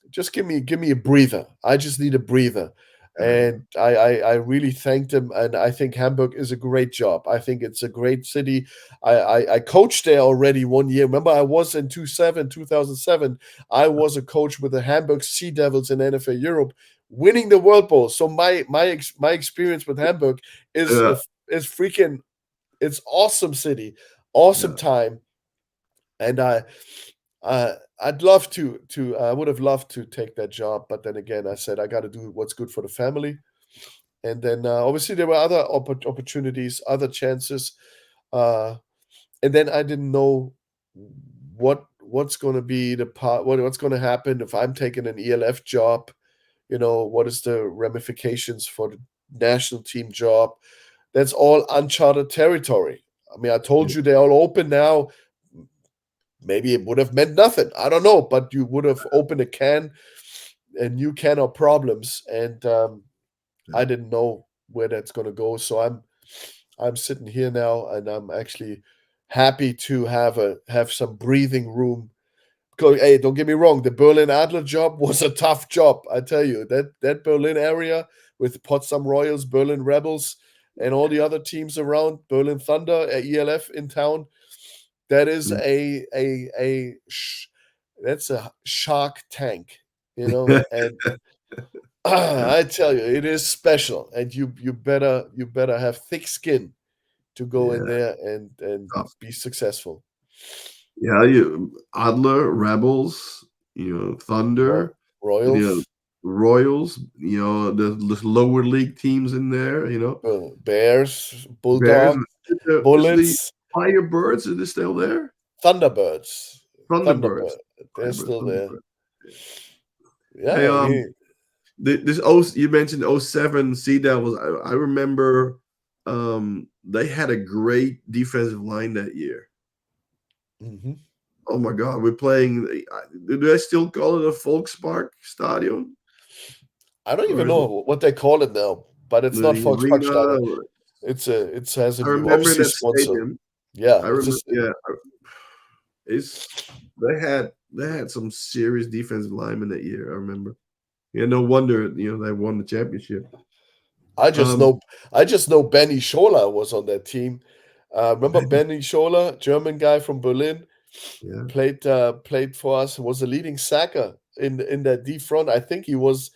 just give me a breather. I just need a breather. Yeah. And I really thanked him, and I think Hamburg is a great job. I think it's a great city. I coached there already one year. Remember, I was in 2007. I was a coach with the Hamburg Sea Devils in NFL Europe, winning the World Bowl. So my experience with Hamburg is Yeah. is freaking. It's awesome city, awesome Yeah. time, and I'd love to I would have loved to take that job, but then again, I said I got to do what's good for the family. And then obviously there were other opportunities, other chances, uh, and then I didn't know what's going to be what's going to happen if I'm taking an ELF job. What is the ramifications for the national team job? That's all uncharted territory. I mean, I told Yeah. you they're all open now. Maybe it would have meant nothing. I don't know, but you would have opened a new can of problems, and I Yeah. didn't know where that's going to go. So I'm sitting here now, and I'm actually happy to have some breathing room. Hey, don't get me wrong, the Berlin Adler job was a tough job. I tell you, that Berlin area with Potsdam Royals, Berlin Rebels, and all the other teams around, Berlin Thunder, ELF in town. That is Mm. that's a shark tank, and I tell you, it is special, and you better have thick skin to go in Yeah. there and Tough. be successful. Yeah. You Adler, Rebels, Roy- Thunder, you know, Royals, Royals, the lower league teams in there, Bears, Bears, Bulldog, is the Bullets. Firebirds, are they still there? Thunderbirds. Thunderbirds. They're still there. Thunderbirds. Yeah, Hey, you mentioned 07 Sea Devils. I remember they had a great defensive line that year. Mm-hmm. Oh my God, we're playing. Do they still call it a Volkspark Stadion? I don't even know what they call it now, but it's not The Volkspark Stadion. arena. It has a I new, remember obviously that sponsor. stadium. Yeah, I remember. They had some serious defensive linemen that year. I remember. Yeah, no wonder they won the championship. I just know Benny Scholler was on that team. Remember Benny Scholler, German guy from Berlin, Yeah, played for us. Was a leading sacker in that D front. I think he was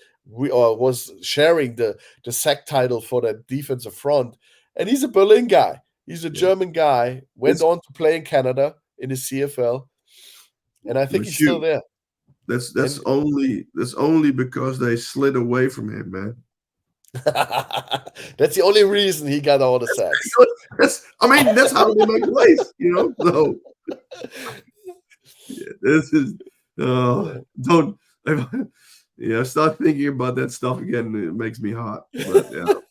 sharing the sack title for that defensive front. And he's a Berlin guy. He's a German guy. Went on to play in Canada in the CFL, and I think he's still there. That's only because they slid away from him, man. That's the only reason he got all the sacks. That's how they make plays, So this is don't start thinking about that stuff again. It makes me hot. But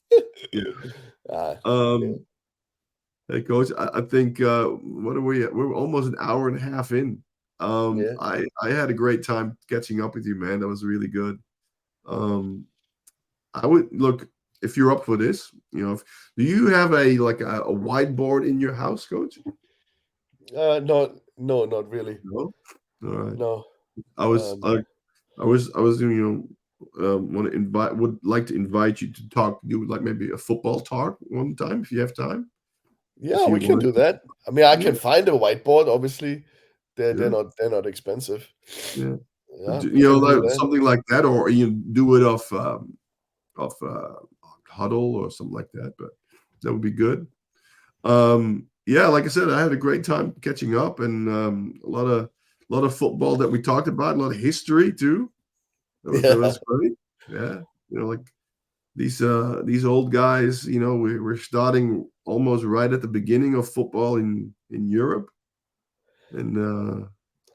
Hey, Coach, I think what are we at? We're almost an hour and a half in. I had a great time catching up with you, man. That was really good. I would look if you're up for this. Do you have a whiteboard in your house, Coach? No, not really. No. All right. No. I was would like to invite you to do like maybe a football talk one time if you have time. Yeah, we can do that. I mean, I can find a whiteboard. Obviously, they're not expensive. Yeah, something like that, or you do it off Huddle or something like that. But that would be good. Like I said, I had a great time catching up, and a lot of football that we talked about, a lot of history too. That was great. Yeah, like these old guys. We're starting almost right at the beginning of football in Europe, and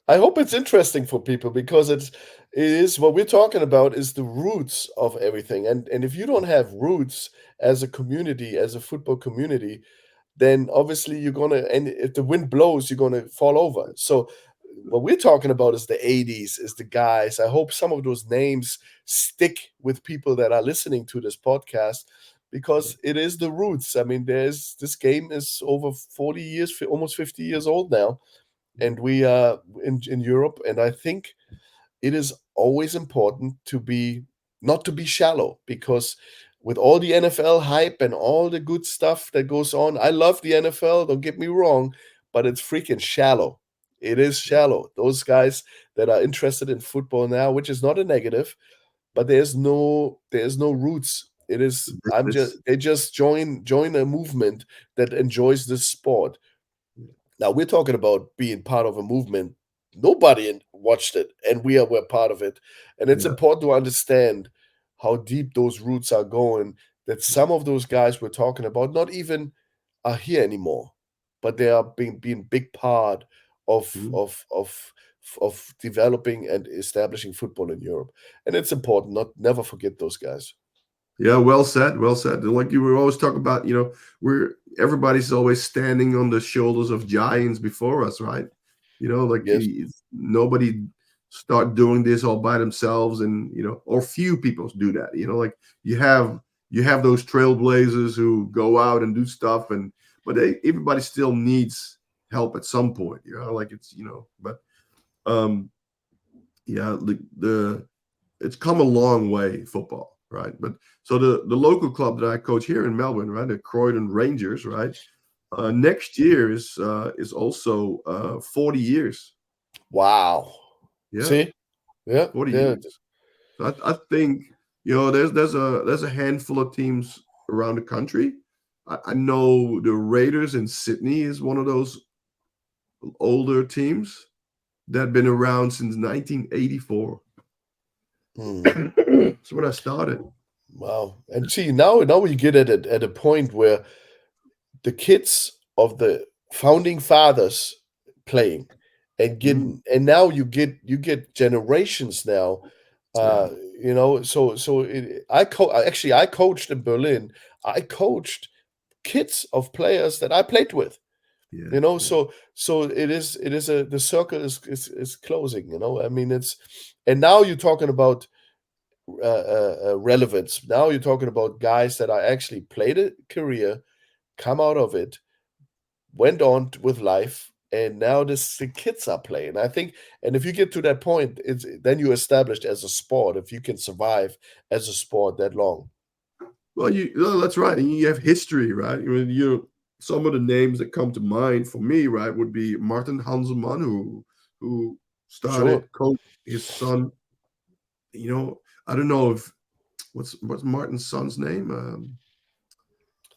I hope it's interesting for people because it is what we're talking about is the roots of everything, and if you don't have roots as a community, as a football community, then obviously you're gonna, and if the wind blows, you're gonna fall over. So what we're talking about is the 80s, is the guys. I hope some of those names stick with people that are listening to this podcast because it is the roots. I mean, this game is over 40 years, almost 50 years old now, and we are in Europe. And I think it is always important not to be shallow, because with all the NFL hype and all the good stuff that goes on, I love the NFL, don't get me wrong, but it's freaking shallow. It is shallow. Those guys that are interested in football now, which is not a negative, but there's no roots. They just join a movement that enjoys this sport. Now we're talking about being part of a movement. Nobody watched it, and we're part of it. And it's important to understand how deep those roots are going, that some of those guys we're talking about not even are here anymore, but they are being big part of developing and establishing football in Europe. And it's important, never forget those guys. Yeah, well said, well said. And like you were always talking about, everybody's always standing on the shoulders of giants before us, right? Nobody start doing this all by themselves, and or few people do that. Like you have those trailblazers who go out and do stuff, but everybody still needs help at some point. Like it's but it's come a long way, football. Right, but so the local club that I coach here in Melbourne, right, the Croydon Rangers, right, next year is also 40 years. Wow. Yeah. See, 40 years. So I think there's a handful of teams around the country. I know the Raiders in Sydney is one of those older teams that have been around since 1984. That's when I started. Wow. And see, now we get at a point where the kids of the founding fathers playing and getting, and now you get generations now. Yeah. You know, I coached in Berlin. I coached kids of players that I played with. Yeah. You know, Yeah. so it is the circle is closing. You know, I mean, and now you're talking about relevance. Now you're talking about guys that are actually played a career, come out of it, went on with life, and now the kids are playing. I think, and if you get to that point, it's then you're established as a sport. If you can survive as a sport that long. Well, that's right. And you have history, right? I mean, some of the names that come to mind for me, right, would be Martin Hanselmann, who Sure, started coach his son. You know, I don't know if what's Martin's son's name.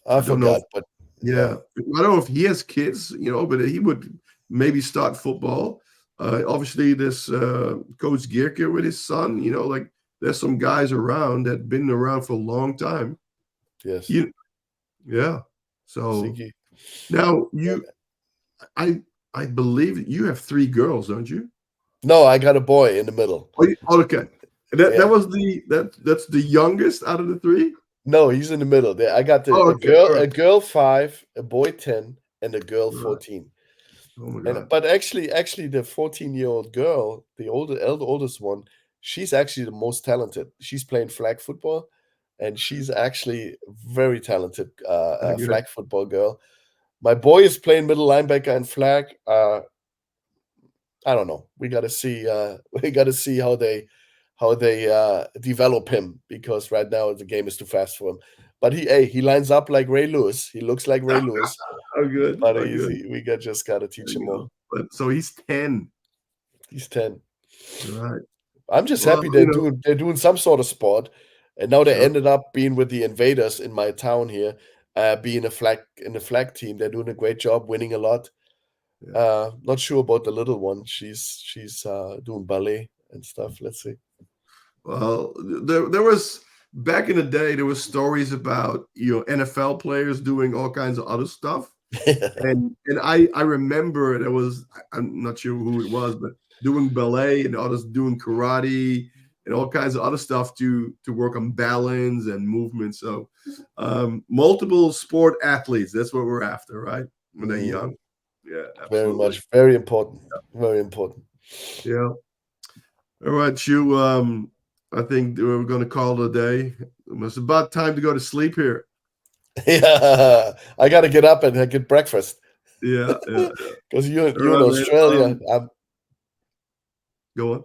I I don't know. forgot, but Yeah, yeah, I don't know if he has kids, but he would maybe start football. Obviously, this Coach Gierke with his son, like there's some guys around that been around for a long time. yes, You, yeah. So Siki. now I I believe you have three girls, don't you? No, I got a boy in the middle. Okay. That Yeah. was that's the youngest out of the three. No, he's in the middle. There, I got Oh, okay. All a right. girl 5, a boy 10, and a girl Right. 14. Oh my And God. but actually, the 14-year-old girl, the oldest one, she's actually the most talented. She's playing flag football, and she's actually very talented Okay. flag football girl. My boy is playing middle linebacker and flag. I don't know. We got to see. We got to see how they develop him, because right now the game is too fast for him. But he lines up like Ray Lewis. He looks like Ray Lewis. Oh, good. But Oh, good. just got to There teach him you more. go. But so he's 10. He's 10. Right. I'm just Well, happy they're doing some sort of sport, and now they sure. ended up being with the Invaders in my town here, being a flag in the flag team. They're doing a great job, winning a lot. Yeah. Not sure about the little one. She's doing ballet and stuff. Let's see. Well, there was back in the day, there was stories about NFL players doing all kinds of other stuff. And I remember there was, I'm not sure who it was, but doing ballet and others doing karate and all kinds of other stuff to work on balance and movement. So multiple sport athletes, that's what we're after, right? When they're Mhm. young. Yeah, Very absolutely. much, very important, very important. Yeah. All right, Shu. I think we're gonna call it a day. It's about time to go to sleep here. Yeah, I got to get up and get breakfast Yeah, yeah. because All you in right, man. Australia. Go on.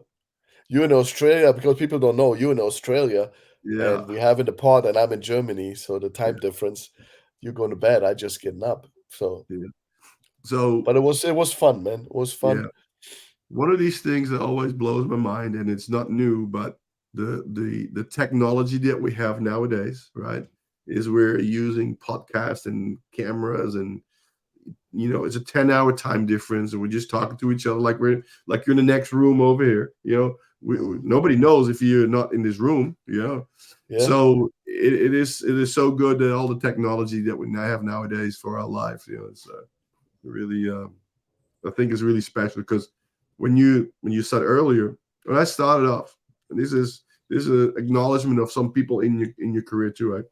You in Australia, because people don't know you in Australia, Yeah, and we have in the pod, and I'm in Germany, so the yeah, time difference. You're going to bed. I just getting up. So, yeah. So but it was fun, man. It was yeah, fun. one of these things that always blows my mind, and it's not new, but the technology that we have nowadays, right, is we're using podcasts and cameras, and it's a 10-hour time difference, and we're just talking to each other like you're in the next room over here. Mm, Nobody knows if you're not in this room. yeah, So it is so good that all the technology that we now have nowadays for our life. It's really I think is really special because when you said earlier, when I started off, and this is an acknowledgement of some people in your career too, right?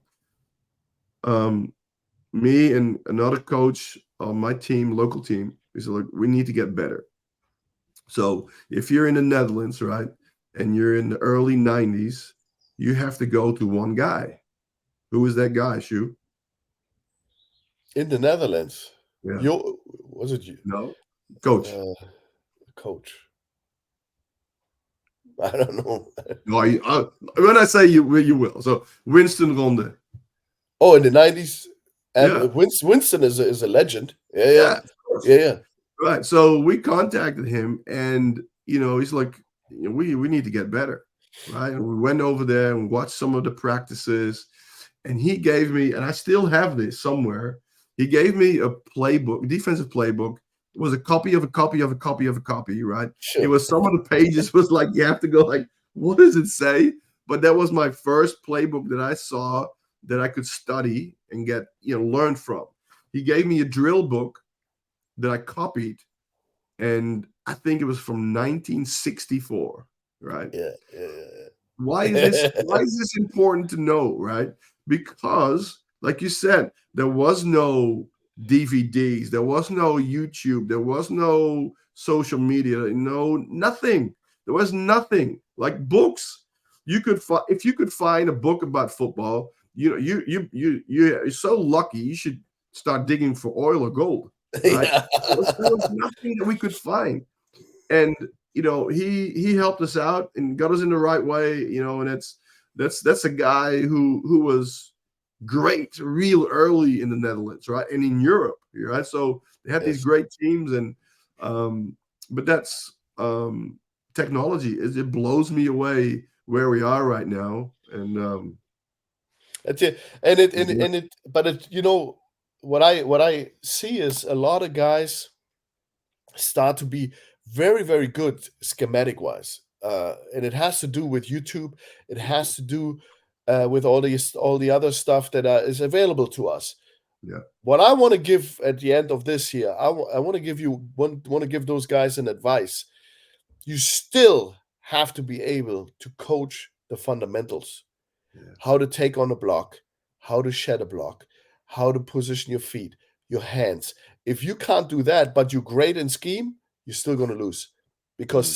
Um, Me and another coach on my team, local team, we said, look, we need to get better. So if you're in the Netherlands, right, and you're in the early 90s, you have to go to one guy. Who is that guy, Shu? in the Netherlands. Yeah. You was it you, No. Coach. coach? I don't know. No, when I say you will. So Winston Ronde. Oh, in the 90s, Yeah. Winston is a legend. Yeah, yeah, Yeah, of course. yeah, yeah. Right. So we contacted him, and he's like, we need to get better, right? And we went over there and watched some of the practices, and he gave me, and I still have this somewhere. He gave me a playbook, defensive playbook. It was a copy of a copy of a copy of a copy, right? It Sure. was some of the pages was like you have to go like, what does it say? But that was my first playbook that I saw that I could study and get learn from. He gave me a drill book that I copied, and I think it was from 1964, right? Yeah. Why is this important to know, right? Because, like you said, there was no DVDs, there was no YouTube, there was no social media, nothing. There was nothing like books. If you could find a book about football, you're so lucky. You should start digging for oil or gold, right? Yeah. There was nothing that we could find, and he helped us out and got us in the right way, and that's a guy who was great real early in the Netherlands, right, and in Europe, right. So they had these Yes. great teams, and but that's technology. It blows me away where we are right now, and That's it. But what I see is a lot of guys start to be very, very good schematic wise. And it has to do with YouTube. It has to do with all the other stuff that is available to us. yeah, What I want to give at the end of this year, I want to give those guys an advice. You still have to be able to coach the fundamentals: yeah, how to take on a block, how to shed a block, how to position your feet, your hands. If you can't do that, but you're great in scheme, you're still going to lose. Because mm,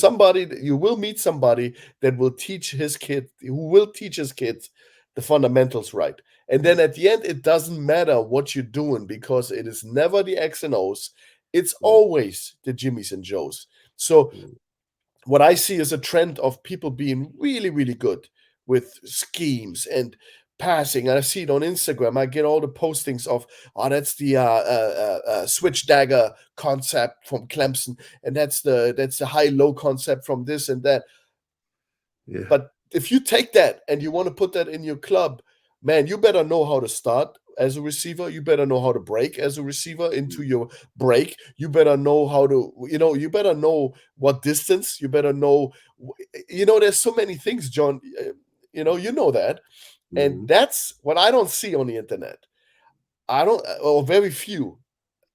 you will meet somebody that will teach his kid, who will teach his kids the fundamentals right. And then yeah, at the end, it doesn't matter what you're doing because it is never the X and O's. It's mm, always the Jimmys and Joes. So mm, what I see is a trend of people being really, really good with schemes and passing. And I see it on Instagram. I get all the postings of, oh, that's the switch dagger concept from Clemson, and that's the high low concept from this and that. yeah, But if you take that and you want to put that in your club, man, you better know how to start as a receiver. You better know how to break as a receiver into mm, your break. You better know how to, you better know what distance. You better know, there's so many things, John. You know that. And mm, that's what I don't see on the internet. I don't, or very few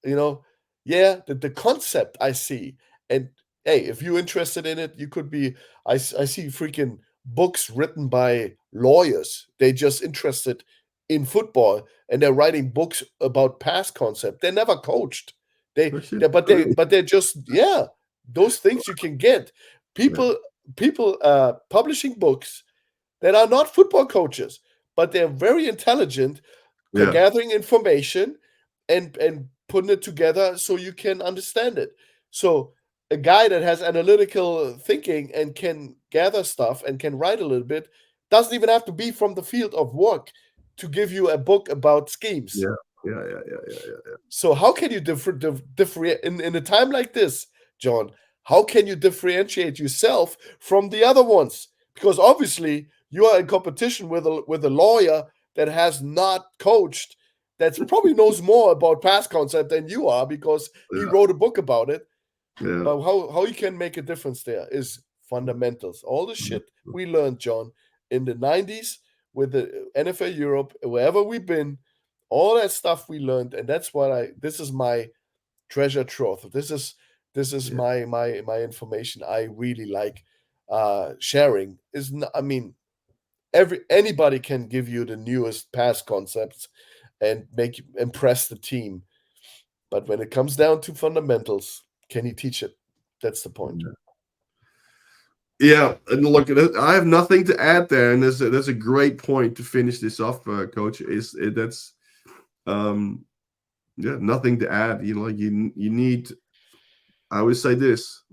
you know yeah, the concept I see. And hey, if you're interested in it, you could be. I see freaking books written by lawyers. They just interested in football, and they're writing books about pass concept. They never coached. they, oh, shit, they but they really? but they're just, yeah, those things you can get. Yeah, People publishing books that are not football coaches, but they're very intelligent, yeah, gathering information and putting it together so you can understand it. So a guy that has analytical thinking and can gather stuff and can write a little bit doesn't even have to be from the field of work to give you a book about schemes. yeah, yeah. So how can you differentiate in a time like this, John? How can you differentiate yourself from the other ones? Because obviously you are in competition with a lawyer that has not coached, that probably knows more about pass concept than you are because he Yeah, wrote a book about it. yeah, But how you can make a difference there is fundamentals. All the yeah. shit we learned, John, in the 90s with the NFL Europe, wherever we've been, all that stuff we learned, and that's what this is my treasure trove. This is Yeah, my information I really like sharing. I mean, anybody can give you the newest pass concepts and impress the team. But when it comes down to fundamentals, can he teach it? That's the point. yeah. And look, I have nothing to add there, and that's a great point to finish this off, Coach. That's um, yeah, nothing to add. Like you need. I always say this: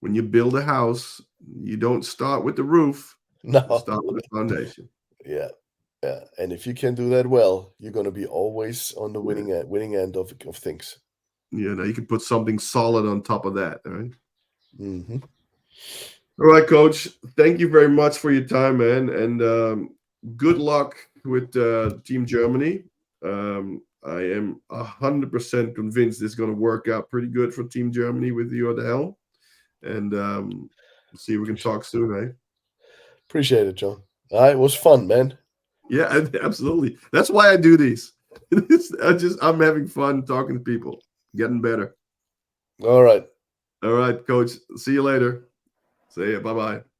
when you build a house, you don't start with the roof; you No. start with the foundation. Yeah. Yeah. And if you can do that well, you're gonna be always on the Yeah, winning end of things. yeah. Now you can put something solid on top of that. All right. Hmm. All right, Coach. Thank you very much for your time, man, and good luck with Team Germany. I am 100% convinced it's going to work out pretty good for Team Germany with you at the helm. And see if we can Appreciate talk soon, eh? appreciate it, John. All right, it was fun, man. Yeah, absolutely. That's why I do these. I'm having fun talking to people, getting better. All right. All right, Coach. See you later. See you. Bye-bye.